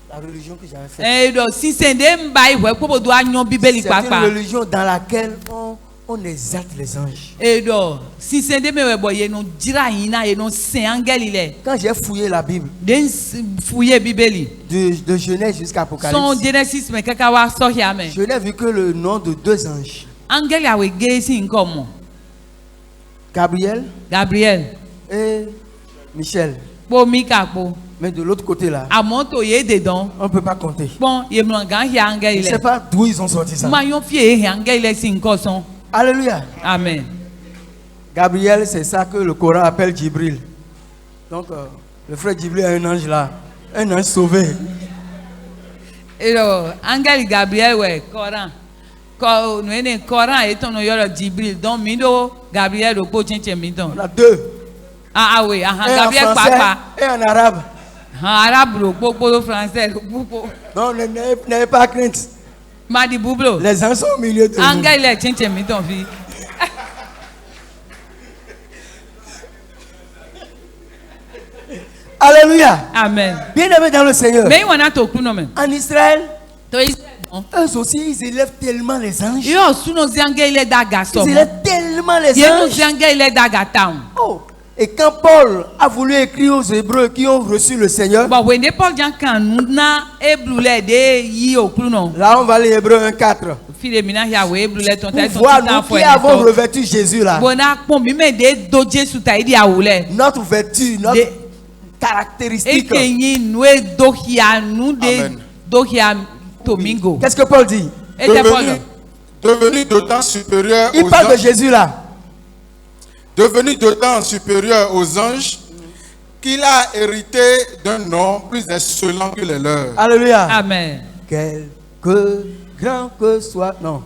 La religion que j'avais faite. C'est une religion dans laquelle on exalte les anges. Quand j'ai fouillé la Bible, de Genèse jusqu'à Apocalypse, je n'ai vu que le nom de 2 anges. Gabriel et Michel. Mais de l'autre côté là, on ne peut pas compter. Je ne sais pas d'où ils ont sorti ça. Alléluia. Amen. Gabriel, c'est ça que le Coran appelle Djibril. Donc, le frère Djibril est un ange là. Un ange sauvé. Et l'ange Gabriel, ouais, Coran. Coran est ton Djibril. Donc, Gabriel, on a 2. Ah oui, Gabriel Papa. Et en arabe. En arabe, le français. Non, n'ayez pas crainte. Les anges sont au milieu de nous. Alléluia. Amen. Bien aimé dans le Seigneur. En Israël, eux aussi, ils élèvent tellement les anges. Ils élèvent tellement les anges. Oh. Et quand Paul a voulu écrire aux Hébreux qui ont reçu le Seigneur, là on va lire Hébreux 1,4. Pour voir nous qui avons revêtu Jésus là. Notre vertu, notre caractéristique. Qu'est-ce que Paul dit? Devenu d'autant supérieur aux anges. Il parle de Jésus là. Devenu d'autant supérieur aux anges qu'il a hérité d'un nom plus insolent que les leurs. Alléluia. Amen. Quelque grand que soit, non.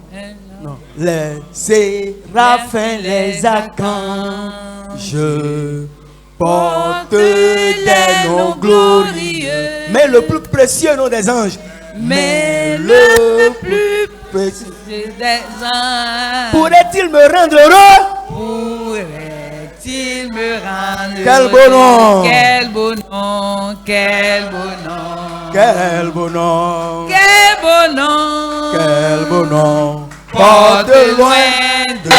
Les séraphins, les archanges portent des noms glorieux. Mais le plus précieux nom des anges. Mais le plus précieux des anges. Pourrait-il me rendre heureux? Pourrait-il me rendre Quel beau nom! Quel beau nom! Quel beau nom! Quel beau nom! Quel beau nom! Quel beau nom! Porte loin de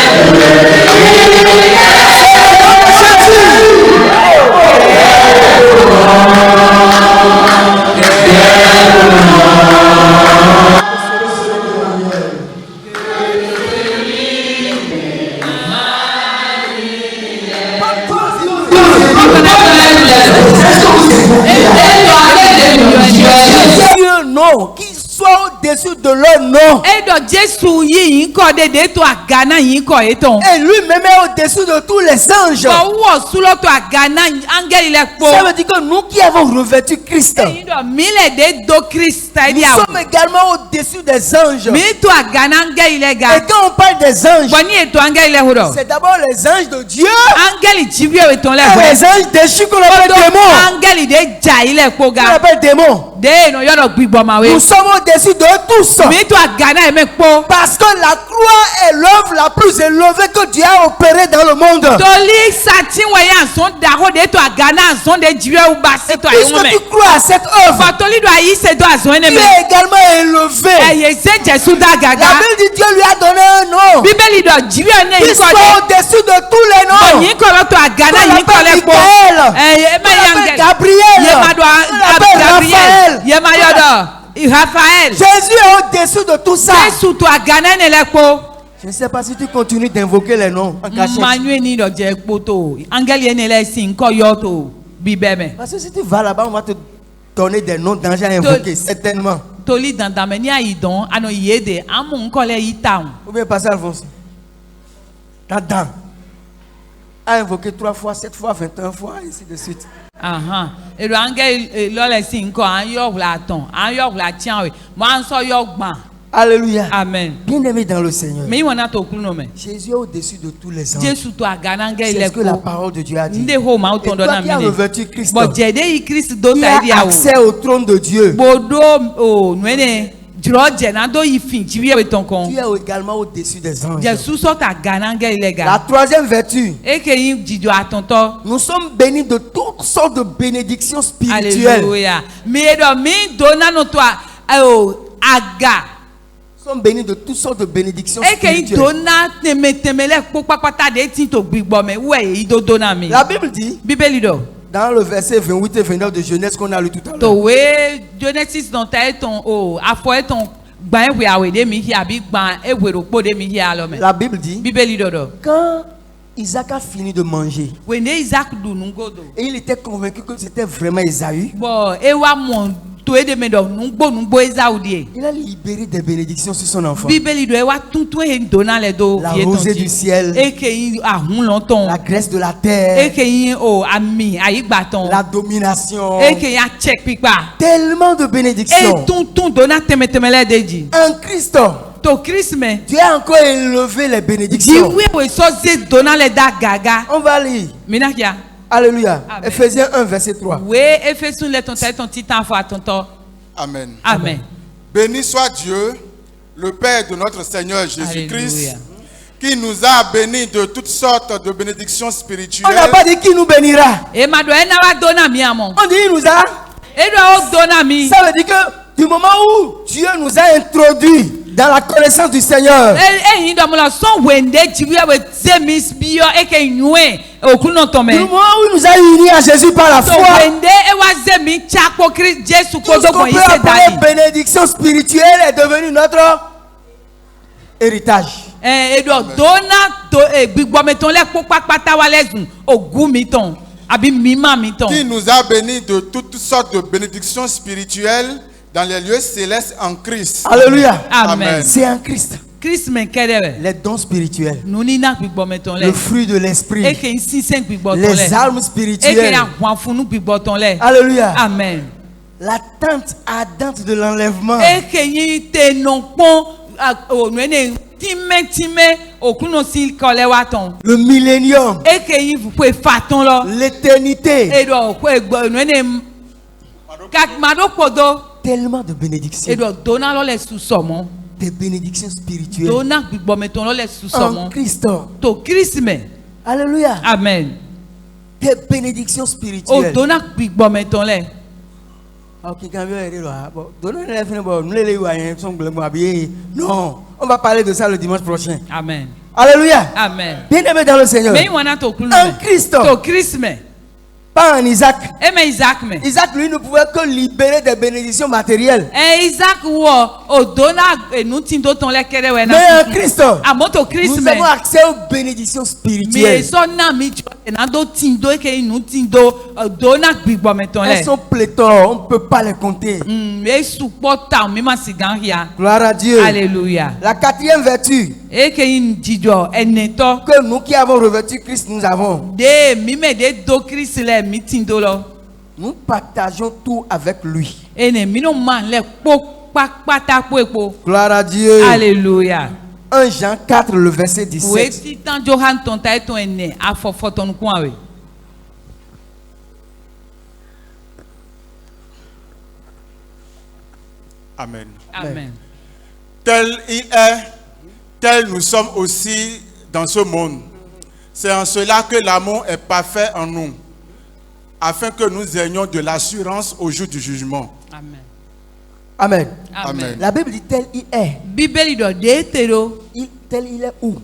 nom qui soit au-dessus de leur nom. Edo Jésus yi yin ko de to agana yin ko eton. Et lui-même est au-dessus de tous les anges. Bo wo sulo to agana angel ile po. Ça veut dire que nous qui avons revêtu Christ, Edo mile de do Christ nous dia. sommes également au-dessus des anges. Mi to agana angel ile Et ga. quand on parle des anges, Boni eto angel ile huro. c'est d'abord les anges de Dieu Angel jibio eton le et les anges déchus qu'on appelle démons. Angel de ja ile po On ga. appelle démons. De no yo do gbigbo ma we. Nous sommes au-dessus de tous. Mi to agana e me po. Parce que la croix est l'œuvre la plus élevée que Dieu a opérée dans le monde. Toli sati wa ya son da ho de to agana son de jibio u ba si to ayi Puisque me. tu crois à cette œuvre, Fatoli do ayi se do azon ene tu me. es également élevé. Eye se Jésus da La gaga. Bible dit Dieu lui a donné un nom Bíbélì do jibio ne qui ko soit de. au-dessus de tous les noms. Yin ko lo to agana On yin ko l'appelle le po. Michael. Eh On ma l'appelle yang Gabriel. Ye ma do On l'appelle Gabriel. Raphaël. Ye ma yodo. Raphaël. Jésus est au-dessus de tout ça. Jésus to agana ne le po. Je ne sais pas si tu continues d'invoquer les noms en cachette. Manu ni do je po to. Angel ye ne le sin ko yo to bibeme. Parce que si tu vas là-bas, on va te donner des noms d'anges à invoquer, certainement. Toli dandame ni ayi don ano yede amu nko le yitaun. Ou bien passer Alphonse. T'as à invoquer 3 fois, 7 fois, 21 fois, et ainsi de suite. Aha. Ero angel lo le sin ko an yo wla ton. An yo wla tian we. Mo an so yo gban. Alléluia. Amen. Bien-aimé dans le Seigneur. Me wona to kuno me. Jésus est au-dessus de tous les anges. Jésus to agana angel C'est le ce que la ko. parole de Dieu a dit. Nde ho ma Et uton do toi na qui as mi. revêtu Christ, Bo jede yi Christ do tu ta as dia o. accès au trône de Dieu. Bodo o nwene jro je na do yi fin jibi e ton kon. Tu es également au-dessus des anges. Jésus so ta agana angel le La ga. troisième vertu, E ke yin jijo atonto. nous sommes bénis de toutes sortes de bénédictions spirituelles. Alléluia. Me do mi do na no to aga. Nous sommes bénis de toutes sortes de bénédictions E ke yin do spirituelles. na temele po papata de tin to gbigbo me we yi do na mi. La Bible dit, Bíbélì do. dans le verset 28 et 29 de Genèse qu'on a lu tout à l'heure, To we Genesis don ta ton o afo ton gban ewe awe de mi hi abi gban ewe ro po de mi hi alo me. la Bible dit, Bíbélì do. quand Isaac a fini de manger, We ne Isaac du nungodo. et il était convaincu que c'était vraiment Ésaü, Bo e wa mon to e de me do nungbo Esau die. il a libéré des bénédictions sur son enfant. Bíbélì do e wa tuntun e dona le do La vie rosée ton du ciel, E ke yin ahun lonton. la graisse de la E terre, ke yin o ami ayi gbaton. la domination, E ke yin check pipa. tellement de E bénédictions. tuntun dona temetemele deji. En Christ, To Christmas. Dieu a encore élevé les bénédictions. Diwe we so ze dona le da gaga. On va lire. Minakia. Alléluia. Amen. Ephésiens 1, verset 3. We efesun le ton titan fo atonto. Amen. Amen. Béni soit Dieu, le Père de notre Seigneur Jésus-Christ, Alléluia. qui nous a bénis de toutes sortes de bénédictions On spirituelles n'a pas dit qui nous bénira. E ma do e na wa dona mi amon. On dit il nous a. E do o dona mi. Ça veut dire que du moment où Dieu nous a introduits dans la connaissance du Seigneur, E yin do mo la son wende jiwe we ze mis bio e ke nyue okuno to du me. moment où il nous a unis à Jésus par la So foi, wende e wa ze mi chakpo Christ Jesu ko tout ce do qu'on bon peut yi se appeler dali. bénédiction spirituelle est devenu notre héritage. E do dona to gbigbo me ton le po papata wa lezun ogun mi ton abi mima mi ton. qui nous a bénis de toutes sortes de bénédictions spirituelles dans les lieux célestes en Christ. Alléluia. Amen. Amen. C'est en Christ. Christ me kedere. Les dons spirituels, Nou ni na gbigbo me ton le. le fruit de E l'esprit, ke yin sinsen gbigbo ton les le. armes E ke spirituelles. ya hwan funu gbigbo ton le. Alléluia. Amen. L'attente ardente de l'enlèvement. E ke yin te non pon o nwene time okuno si kole wa ton. Le millénium. E ke yin pe faton lo. L'éternité. E do ko egbo nwene kak mado kodo. Tellement de E bénédictions. do dona lo le susomo. Des bénédictions spirituelles. Dona gbigbo me ton lo le En susomo. Christ. To Christ me. Alléluia. Amen. Des bénédictions O spirituelles. dona gbigbo me ton le. Ok, quand même, bon, donnez-le, bon, nous les voyons, sont habillés. Non, on va parler de ça le dimanche prochain. Amen. Alléluia. Amen. Bien aimé dans le Seigneur. Mais wana to kulu En me. Christ, To Christ me. Pas en Isaac. Et mais Isaac mais. Isaac, lui, ne pouvait que libérer des bénédictions matérielles. Et Isaac o dona nous tindo ton le kere we na. Mais en Christ, A moto Christ nous mais. avons accès aux bénédictions Mais spirituelles. so na mi jo na do tindo ke nous tindo dona gbigbo me ton le. Elles sont pléthores, on ne peut pas les compter. Et supporta mi ma sigan ria. Gloire à Dieu. Alléluia. La quatrième vertu Et que in jijo eneto. que nous qui avons revêtu Christ, nous avons. De mi me de do Christ le mi tindo lo. Nous partageons tout avec lui. Ene mi no man le po pata po epo. Gloire à Dieu. Alléluia. 1 Jean 4, le verset 17. Oui, si tant Johan ton ta ton ene a fo ton coin we. Amen. Amen. Tel il est, tel nous sommes aussi dans ce monde. C'est en cela que l'amour est parfait en nous, afin que nous ayons de l'assurance au jour du jugement. Amen. Amen. Amen. La Bible dit tel il est. Bíbélì do de tero Tel il est où?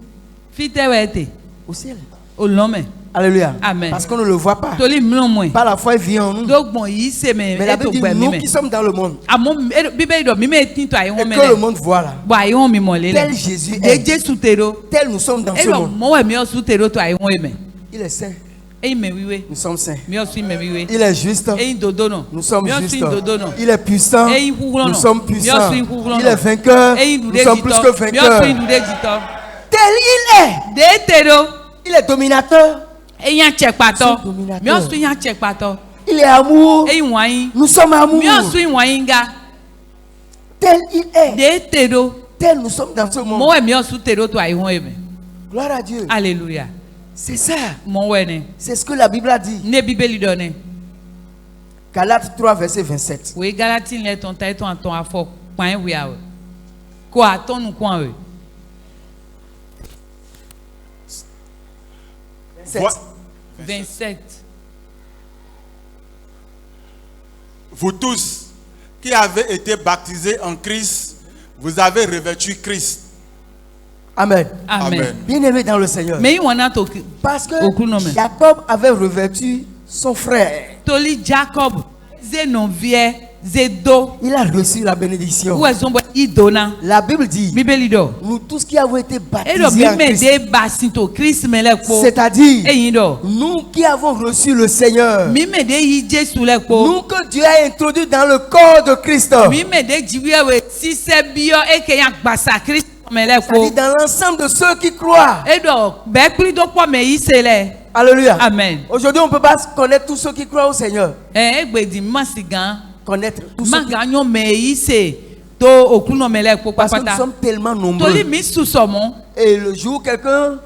fite wete Au ciel. o lome. Alléluia. Amen. Parce qu'on ne le voit pas. Toli mlon mo. Par la foi, il vit en nous. Donc bon yi se me Mais la eto Bible dit gbe mi nous me. qui sommes dans le monde Amo Bíbélì do mi me tinto ayi et won me que le le. monde voit là. Bo ayi won mi mo le Tel le. Jésus De est. Jesu tero. Tel nous sommes dans E ce lo monde. mo we mi o su tero to ayi won me. Il est saint. E me wiwe. Nous sommes saints. Mi o su me wiwe. Il est juste. E dodo no. Nous sommes Mi o justes. su dodo no. Il est puissant. Et il roule Nous non. sommes Mi o puissants. su roule Il est vainqueur. E Nous sommes plus que Mi o su vainqueurs. dude jito. Tel il est. De tero. Il est dominateur. E yan check pato. Son dominateur. Mi o su yan check pato. Il est amour. E wan yin. Nous sommes amour. Mi o su wan yin ga. Tel il est. De tero. Tel nous sommes dans ce monde. Mo we mi o su tero to ayi won me. Gloire à Dieu. Alléluia. C'est ça. Mo we ne. C'est ce que la Bible a dit. Ne Bíbélì do ne. Galates 3, verset 27. We Galatine le ton ta ton aton afo pan we a we. Ko aton nu kwa we. 27. 27. Vous tous qui avez été baptisés en Christ, vous avez revêtu Christ. Amen. Amen. Bien-aimé dans le Seigneur. Mais il wana to Parce que Okunomen. Jacob avait revêtu son frère. Toli Jacob ze non vie ze do. Il a reçu la bénédiction. Ou ezon bo idona. La Bible dit, Bíbélì do. nous tous qui avons été E do baptisés mi en me Christ, de basinto Christ me le po. c'est-à-dire, E yin do. nous qui avons reçu le Seigneur, Mi me de yi Jesu le po. nous que Dieu a introduit dans le corps de Christ, Mi me de jiwe we si se bio e ke yan gbasa Christ me le po. c'est-à-dire dans l'ensemble de ceux qui croient. E do be pli do po me yi se le. Alléluia. Amen. Aujourd'hui, on ne peut pas connaître tous ceux qui croient au Seigneur. E gbedi masigan. Connaître tous ceux qui... Maganyo me yi se to okuno me le po Parce que nous papata. sommes tellement Toli nombreux. mi susomon. Et le jour où quelqu'un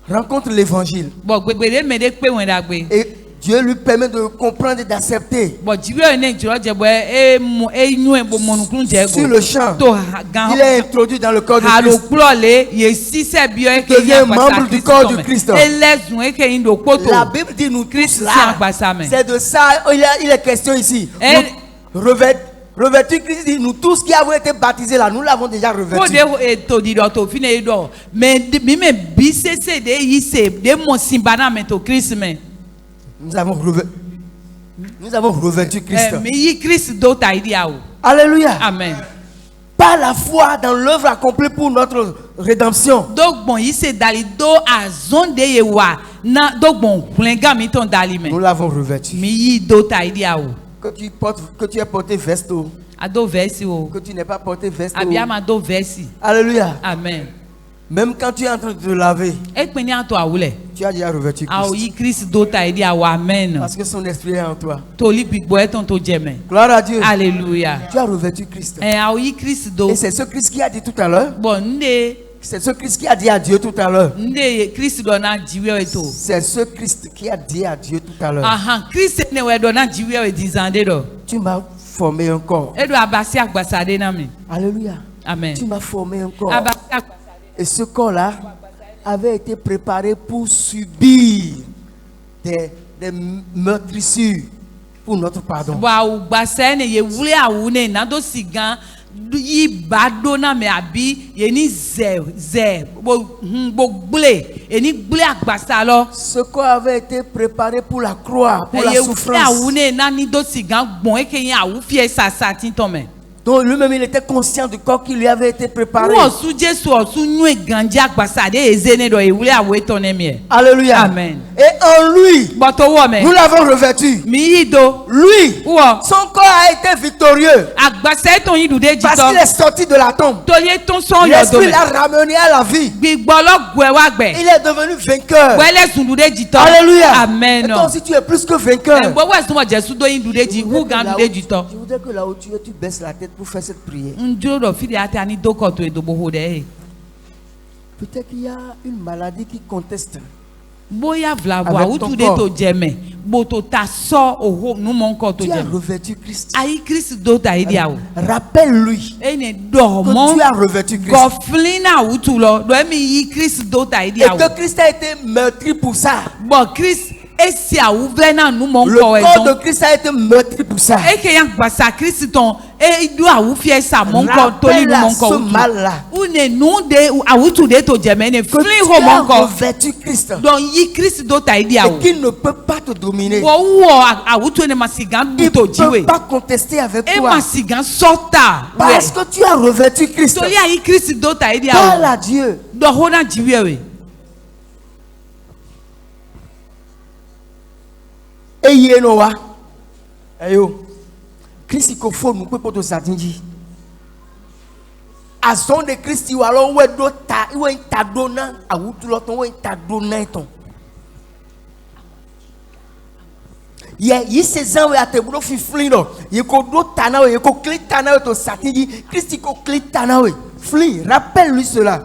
rencontre l'évangile, Bon gbegbe me de pe won dagbe. et Dieu lui permet de comprendre et d'accepter Bon jiwe ne jiro je bo e mu e nu e bo monukun je go. sur le champ, To gan. il est introduit dans le corps de Halo Christ. plole ye si se bio e ke Devient membre du corps du Christ. E lezun e ke indo poto. La Bible dit nous tous Christ là. tient à C'est de ça il est question ici. Et- Revêtu Christ dit nous tous qui avons été baptisés là, nous l'avons déjà Ko revêtu. de e to di do to fine do. Mais mi me bi se de yi se de mo simbana me to Christ me. Nous avons revêtu Christ. Mi yi Christ do ta idia o. Alléluia. Amen. Par la foi dans l'œuvre accomplie pour notre rédemption. Donc bon yi se dali do azon de ye wa na donc bon plenga mi ton dali me. Nous l'avons revêtu. Mi yi do ta idia o. Que tu aies porté veste, Ado versi o. que tu n'aies pas porté veste. Abiyama do versi. Alléluia. Amen. Même quand tu es en train de te laver, E peni ato awule. tu as déjà revêtu A o Christ. yi Christ do ta idia o. Amen. Parce que son esprit est en toi. Toli bigbo e ton to jeme. Gloire à Dieu. Alléluia. Tu as revêtu Christ. A o yi Christ do. Et c'est ce Christ qui a dit tout à l'heure. Bon nde C'est ce Christ qui a dit à Dieu tout à l'heure. nde Christ do na jiwe eto. C'est ce Christ qui a dit à Dieu tout à l'heure. Aha, Christ ne we do na jiwe e dizande do. Tu m'as formé un corps. E do abasi agbasade na mi. Alléluia. Amen. Tu m'as formé un corps. Abasi agbasade. Et ce corps-là avait été préparé pour subir des meurtrissures pour notre pardon. Wa o gbasa ne ye wule awu ne na do sigan yi ba dona me abi yeni ze bo gble eni gble agbasa lo. Ce corps avait été préparé pour la croix, pour la souffrance. Awune nani do sigan gbon e ke yin awu fie sasa tin to me. Donc lui-même il était conscient du corps qui lui avait été préparé. Alléluia. Amen. Et en lui, nous l'avons revêtu. Lui, son corps a été victorieux. Parce qu'il est sorti de la tombe. L'esprit l'a ramené à la vie. Il est devenu vainqueur. Alléluia. Amen. Et donc si tu es plus que vainqueur, je voudrais que là où tu baisses la tête pour faire cette prière. Peut-être qu'il y a une maladie qui conteste. Avec ton corps. Tu as revêtu Christ. Rappelle-lui que tu as revêtu Christ. Et que Christ a été meurtri pour ça. Le corps de Christ a été meurtri pour ça. Rappelle à ce mal-là que tu as revêtu Christ et qu'il ne peut pas te dominer. Il ne peut pas contester avec toi parce que tu as revêtu Christ. Parle à Dieu. Eye noa ayo Christ ko fonu pe poto satinji azon de Christ wa lo we do ta we ta dona awutu lo ton we ta dona ton ye yi sezan we ateburo fi flin no ye ko do ta na we ye ko klita na we to satinji Christ ko klita na we flin rappelle lui cela.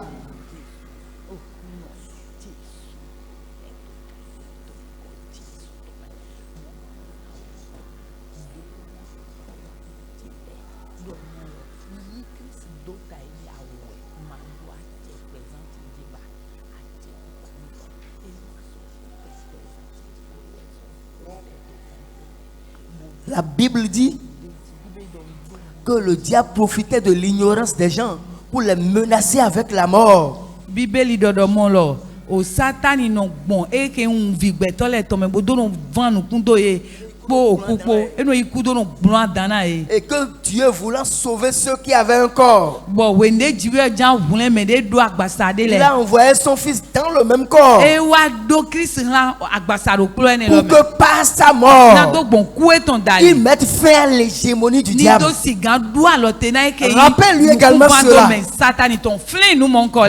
La Bible dit que le diable profitait de l'ignorance des gens pour les menacer avec la mort. Et que Dieu voulant sauver ceux qui avaient un corps, il a envoyé son fils dans le même corps pour que par sa mort il mette fin à l'hégémonie du diable. Rappelle-lui également cela.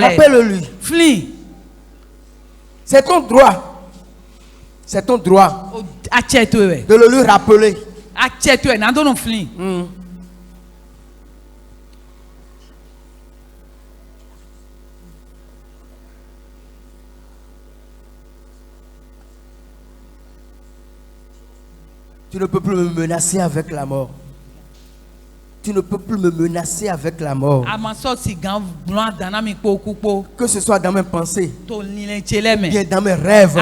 Rappelle-lui. C'est ton droit. C'est ton droit de le lui rappeler. Tu ne peux plus me menacer avec la mort. Tu ne peux plus me menacer avec la mort. Que ce soit dans mes pensées, bien dans mes rêves,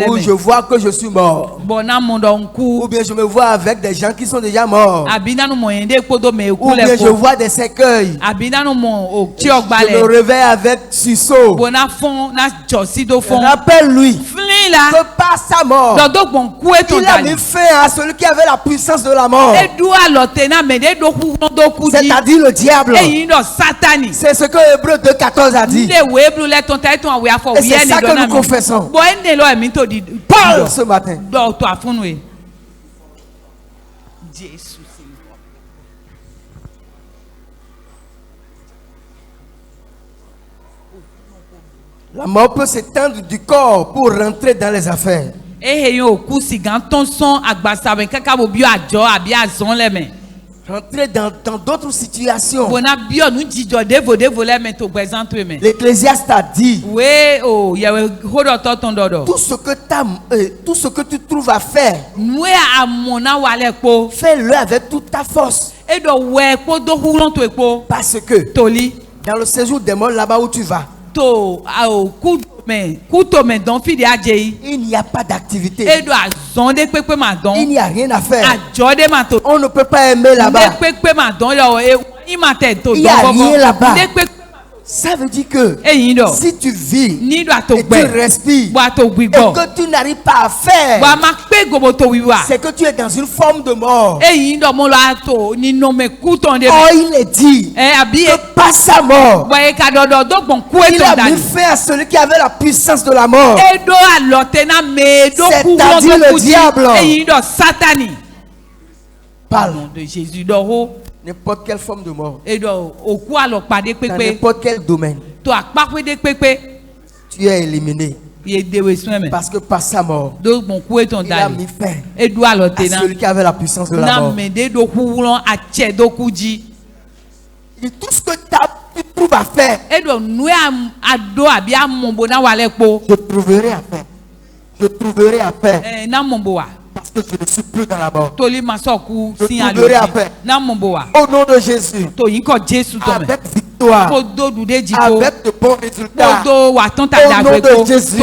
où je vois que je suis mort, ou bien je me vois avec des gens qui sont déjà morts, ou bien je vois des cercueils, je me réveille avec sursaut. Rappelle-lui que par sa mort, il a mis fin à celui qui avait la puissance de la mort. C'est-à-dire le diable. C'est ce que Hébreux 2:14 a dit. Et c'est ça que nous confessons. Parle ce matin. La mort peut s'étendre du corps pour rentrer dans les affaires. Rentrer dans d'autres situations. L'Ecclésiaste a dit tout ce que tu trouves à faire, fais-le avec toute ta force. Parce que dans le séjour des morts, là-bas où tu vas, Mais couteau mais don fi de adjei. Il n'y a pas d'activité. Et do azonde pepe ma don. Il n'y a rien à faire. Ajode ma to. On ne peut pas aimer là-bas. De pepe ma don yo e imate to. Il n'y a rien là-bas. De pepe. Ça veut dire que si tu vis ni do et tu respires et que tu n'arrives pas à faire, c'est que tu es dans une forme de mort. Or il est dit que par sa mort, il a mis fin à celui qui avait la puissance de la mort, c'est-à-dire le diable. Parle de Jésus. N'importe quelle forme de mort. Dans n'importe quel domaine. Tu es éliminé. Parce que par sa mort, il a mis fin à celui qui avait la puissance de la mort. Et tout ce que tu trouves à faire, je trouverai à faire. Je trouverai à faire. Parce que je ne suis plus dans la mort. Je trouverai à faire. Au nom de Jésus. Avec victoire. Avec de bons résultats. Au nom de Jésus.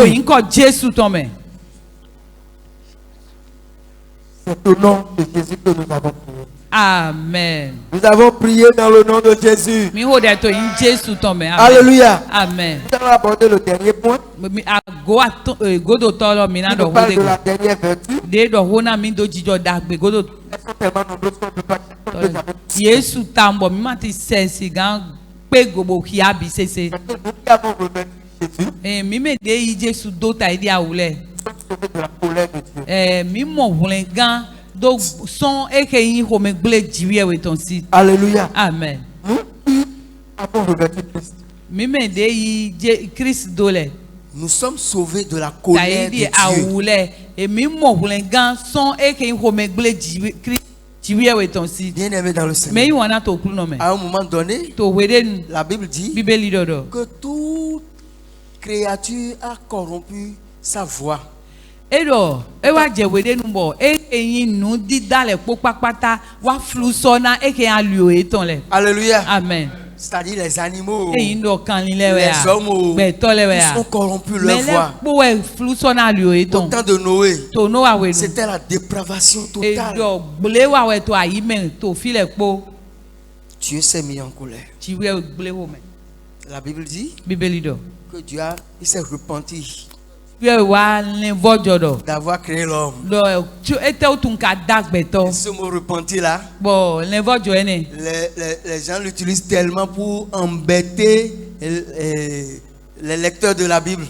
C'est au nom de Jésus que nous avons prié. Amen. Nous avons prié dans le nom de Jésus. Alléluia. Amen. Nous allons aborder le dernier point. Il nous parle de la dernière vertu. Elles sont tellement nombreuses qu'on ne peut pas Yesu tambo mimati sensi gan pegobo kiabi sese. Mime de Yesu dota idi awule. Mimo hulen gan do son ekeyin home gble jiwe weton si. Alléluia. Amen. Mime de Christ dole. Nous sommes sauvés de la colère de Dieu. Et mimo hulen gan son ekeyin home gble jiwe Christ. Bien aimé dans le Seigneur. À un moment donné, la Bible dit que toute créature a corrompu sa voix. Alléluia. Amen. C'est-à-dire les animaux, les hommes, ils ont corrompu leur voix. Au temps de Noé, c'était la dépravation totale. Dieu s'est mis en colère. La Bible dit que Dieu s'est repenti d'avoir créé l'homme. Ce mot repenti là, les gens l'utilisent tellement pour embêter les lecteurs de la Bible.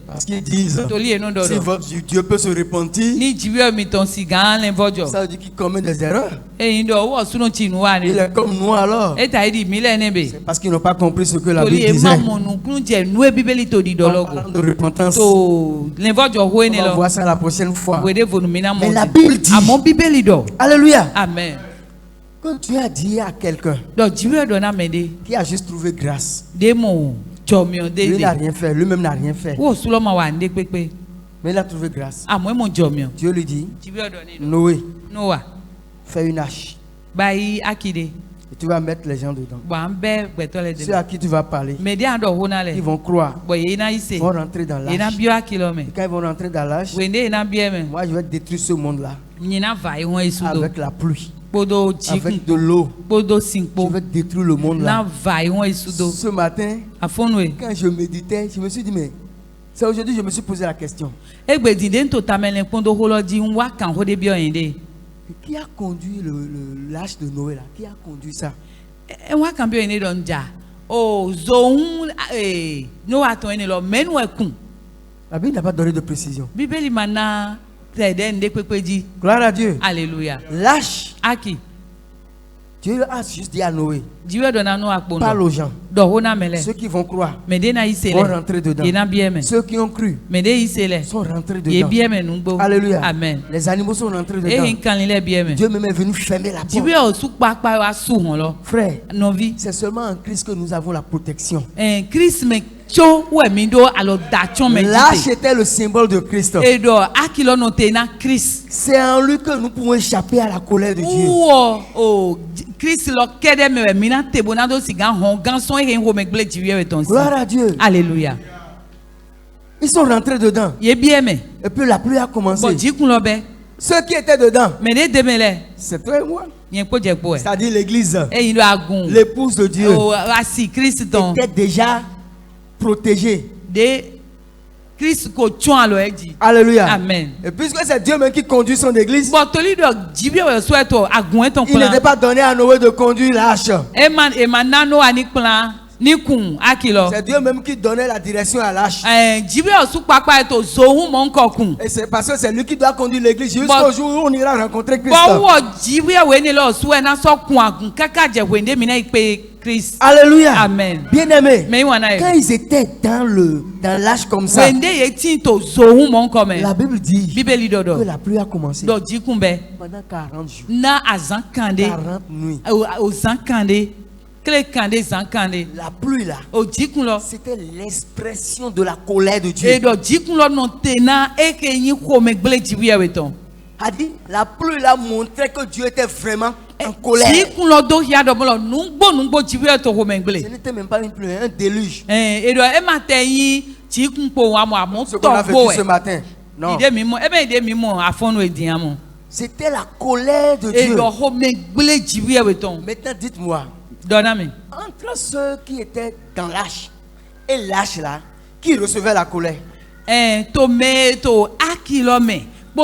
Parce qu'ils disent, si Dieu peut se repentir, ça veut dire qu'il commet des erreurs. Il est comme nous alors. C'est parce qu'ils n'ont pas compris ce que la Bible disait. En parlant de repentance, on va voir ça la prochaine fois. Mais la Bible dit, alléluia, amen, que Dieu a dit à quelqu'un qui a juste trouvé grâce. Lui n'a rien fait, lui-même n'a rien fait. Mais il a trouvé grâce. Dieu lui dit, Noé, fais une hache. Et tu vas mettre les gens dedans. Ceux à qui tu vas parler, ils vont croire. Ils vont rentrer dans l'âge. Et quand ils vont rentrer dans l'âge, moi je vais détruire ce monde-là. Avec la pluie. Avec de l'eau. Je vais détruire le monde là. Ce matin, quand je méditais, je me suis dit, mais c'est aujourd'hui que je me suis posé la question. Qui a conduit l'âge de Noé là? Qui a conduit ça? La Bible n'a pas donné de précision. Gloire à Dieu. Alléluia. Lâche. Dieu a juste dit à Noé, parle aux gens. Ceux qui vont croire vont rentrer dedans. Ceux qui ont cru sont rentrés dedans. Alléluia. Amen. Les animaux sont rentrés dedans. Dieu même est venu fermer la porte. Frère, c'est seulement en Christ que nous avons la protection. tso wẹmi do alo da tso me L'arche était le symbole de Christ. et do akilo no te na Christ. C'est en lui que nous pouvons échapper à la colère de Dieu. o Christ lo kede me mi na tebo na do siga hon ganson e ho me gble jiwe we ton si. Gloire à Dieu. Alléluia. Ils sont rentrés dedans. Ye bien me. Et puis la pluie a commencé. Bon jikun lo be. Ceux qui étaient dedans, Me de demele. c'est toi et moi. Yen po je po e. C'est-à-dire l'église, E yin do agun. l'épouse de Dieu, O asi Christ ton était déjà protégée. de Christ ko tson alo eji. Alléluia. Amen. Et puisque c'est Dieu même qui conduit son église, Bon toli do jibe we so eto agun ton il n'était plan. pas donné à Noé de conduire l'arche. E man nano ani plan ni kun akilo. C'est Dieu même qui donnait la direction à l'arche. Jibe o su papa eto zohun mo nko kun. Et c'est parce que c'est lui qui doit conduire l'église jusqu'au Bon. jour où on ira rencontrer Christ. Bon wo jibe we ni lo su e na so kun agun kaka je we nde mi na ipe Christ. Alléluia. Amen. Bien-aimés, Me wana quand e. ils étaient dans l'arche comme ça, Wende ye tin to zohun mo nko me. la Bible dit Bibeli que dodo. la pluie a commencé Do jikun be pendant 40 jours, na azan kande 40 nuits. o zan kande kle kande zan kande La pluie là, o jikun lo. c'était l'expression de la colère de Dieu. E do jikun lo no tena e ke yin ko me gble jibe we ton. A dit, la pluie là montrait que Dieu était vraiment en colère. Jikun lo do ya do mo lo nungbo jibe to ko me Ce gble. n'était même pas une pluie, un déluge. E do e ma te yin jikun po wa mo amon Ce to qu'on a bo vécu ce e. matin. Non, Ide mi mo e be ide mi mo afonu edian mo. c'était la colère de E Dieu. do ho me gble jibe we ton. Maintenant, dites-moi, Dona mi. entre ceux qui étaient dans l'arche et l'arche là, qui recevait la colère, To me to akilo me.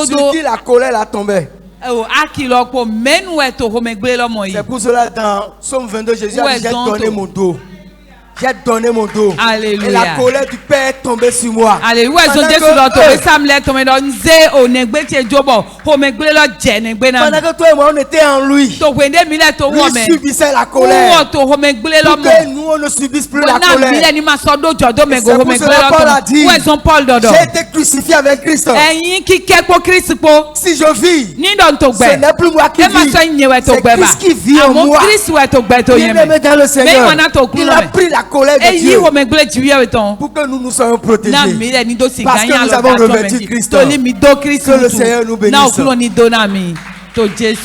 sur Podo qui la colère là tombait. o akilo po menu e to ho me gble lo mo yi. C'est pour cela dans Somme 22, Jésus a Ouais, dit, j'ai donc, donné mon dos. J'ai donné mon dos. Alléluia. Et la colère du Père est tombée sur moi. Alléluia. Pendant So que Jésus lo to eux- be sam le to me do nze o negbe ti jobo ho me gble lo je negbe na. pendant que toi et moi on était en lui, To wende mi le to wo lui me. subissait la Wo colère. to ho me gble lo Pour mo. que nous on ne subisse plus la Na mi le colère. ni ma so do jodo me Et go c'est ho pour me cela gble Paul a lo dit, to. Wo son Paul dodo. J'ai été crucifié avec Christ. Eyin ki ke po Christ po. Si je vis, Ni don to ce gbe. n'est plus moi qui E ma vis. so yin we to C'est gbe ba. Christ qui vit en Amo moi. Christ we to gbe to yin me. Bien-aimé dans le Seigneur, wana to il kulo a me. pris la colère de Eyi Dieu ho me gble jiwe we ton. pour que nous nous soyons protégés. Na mi le ni do si Parce que ganya nous lo avons da to revêtu me. Christ. To li mi do Christ. Que le Seigneur nous bénisse. Na okulo ni do na mi. To Jesus.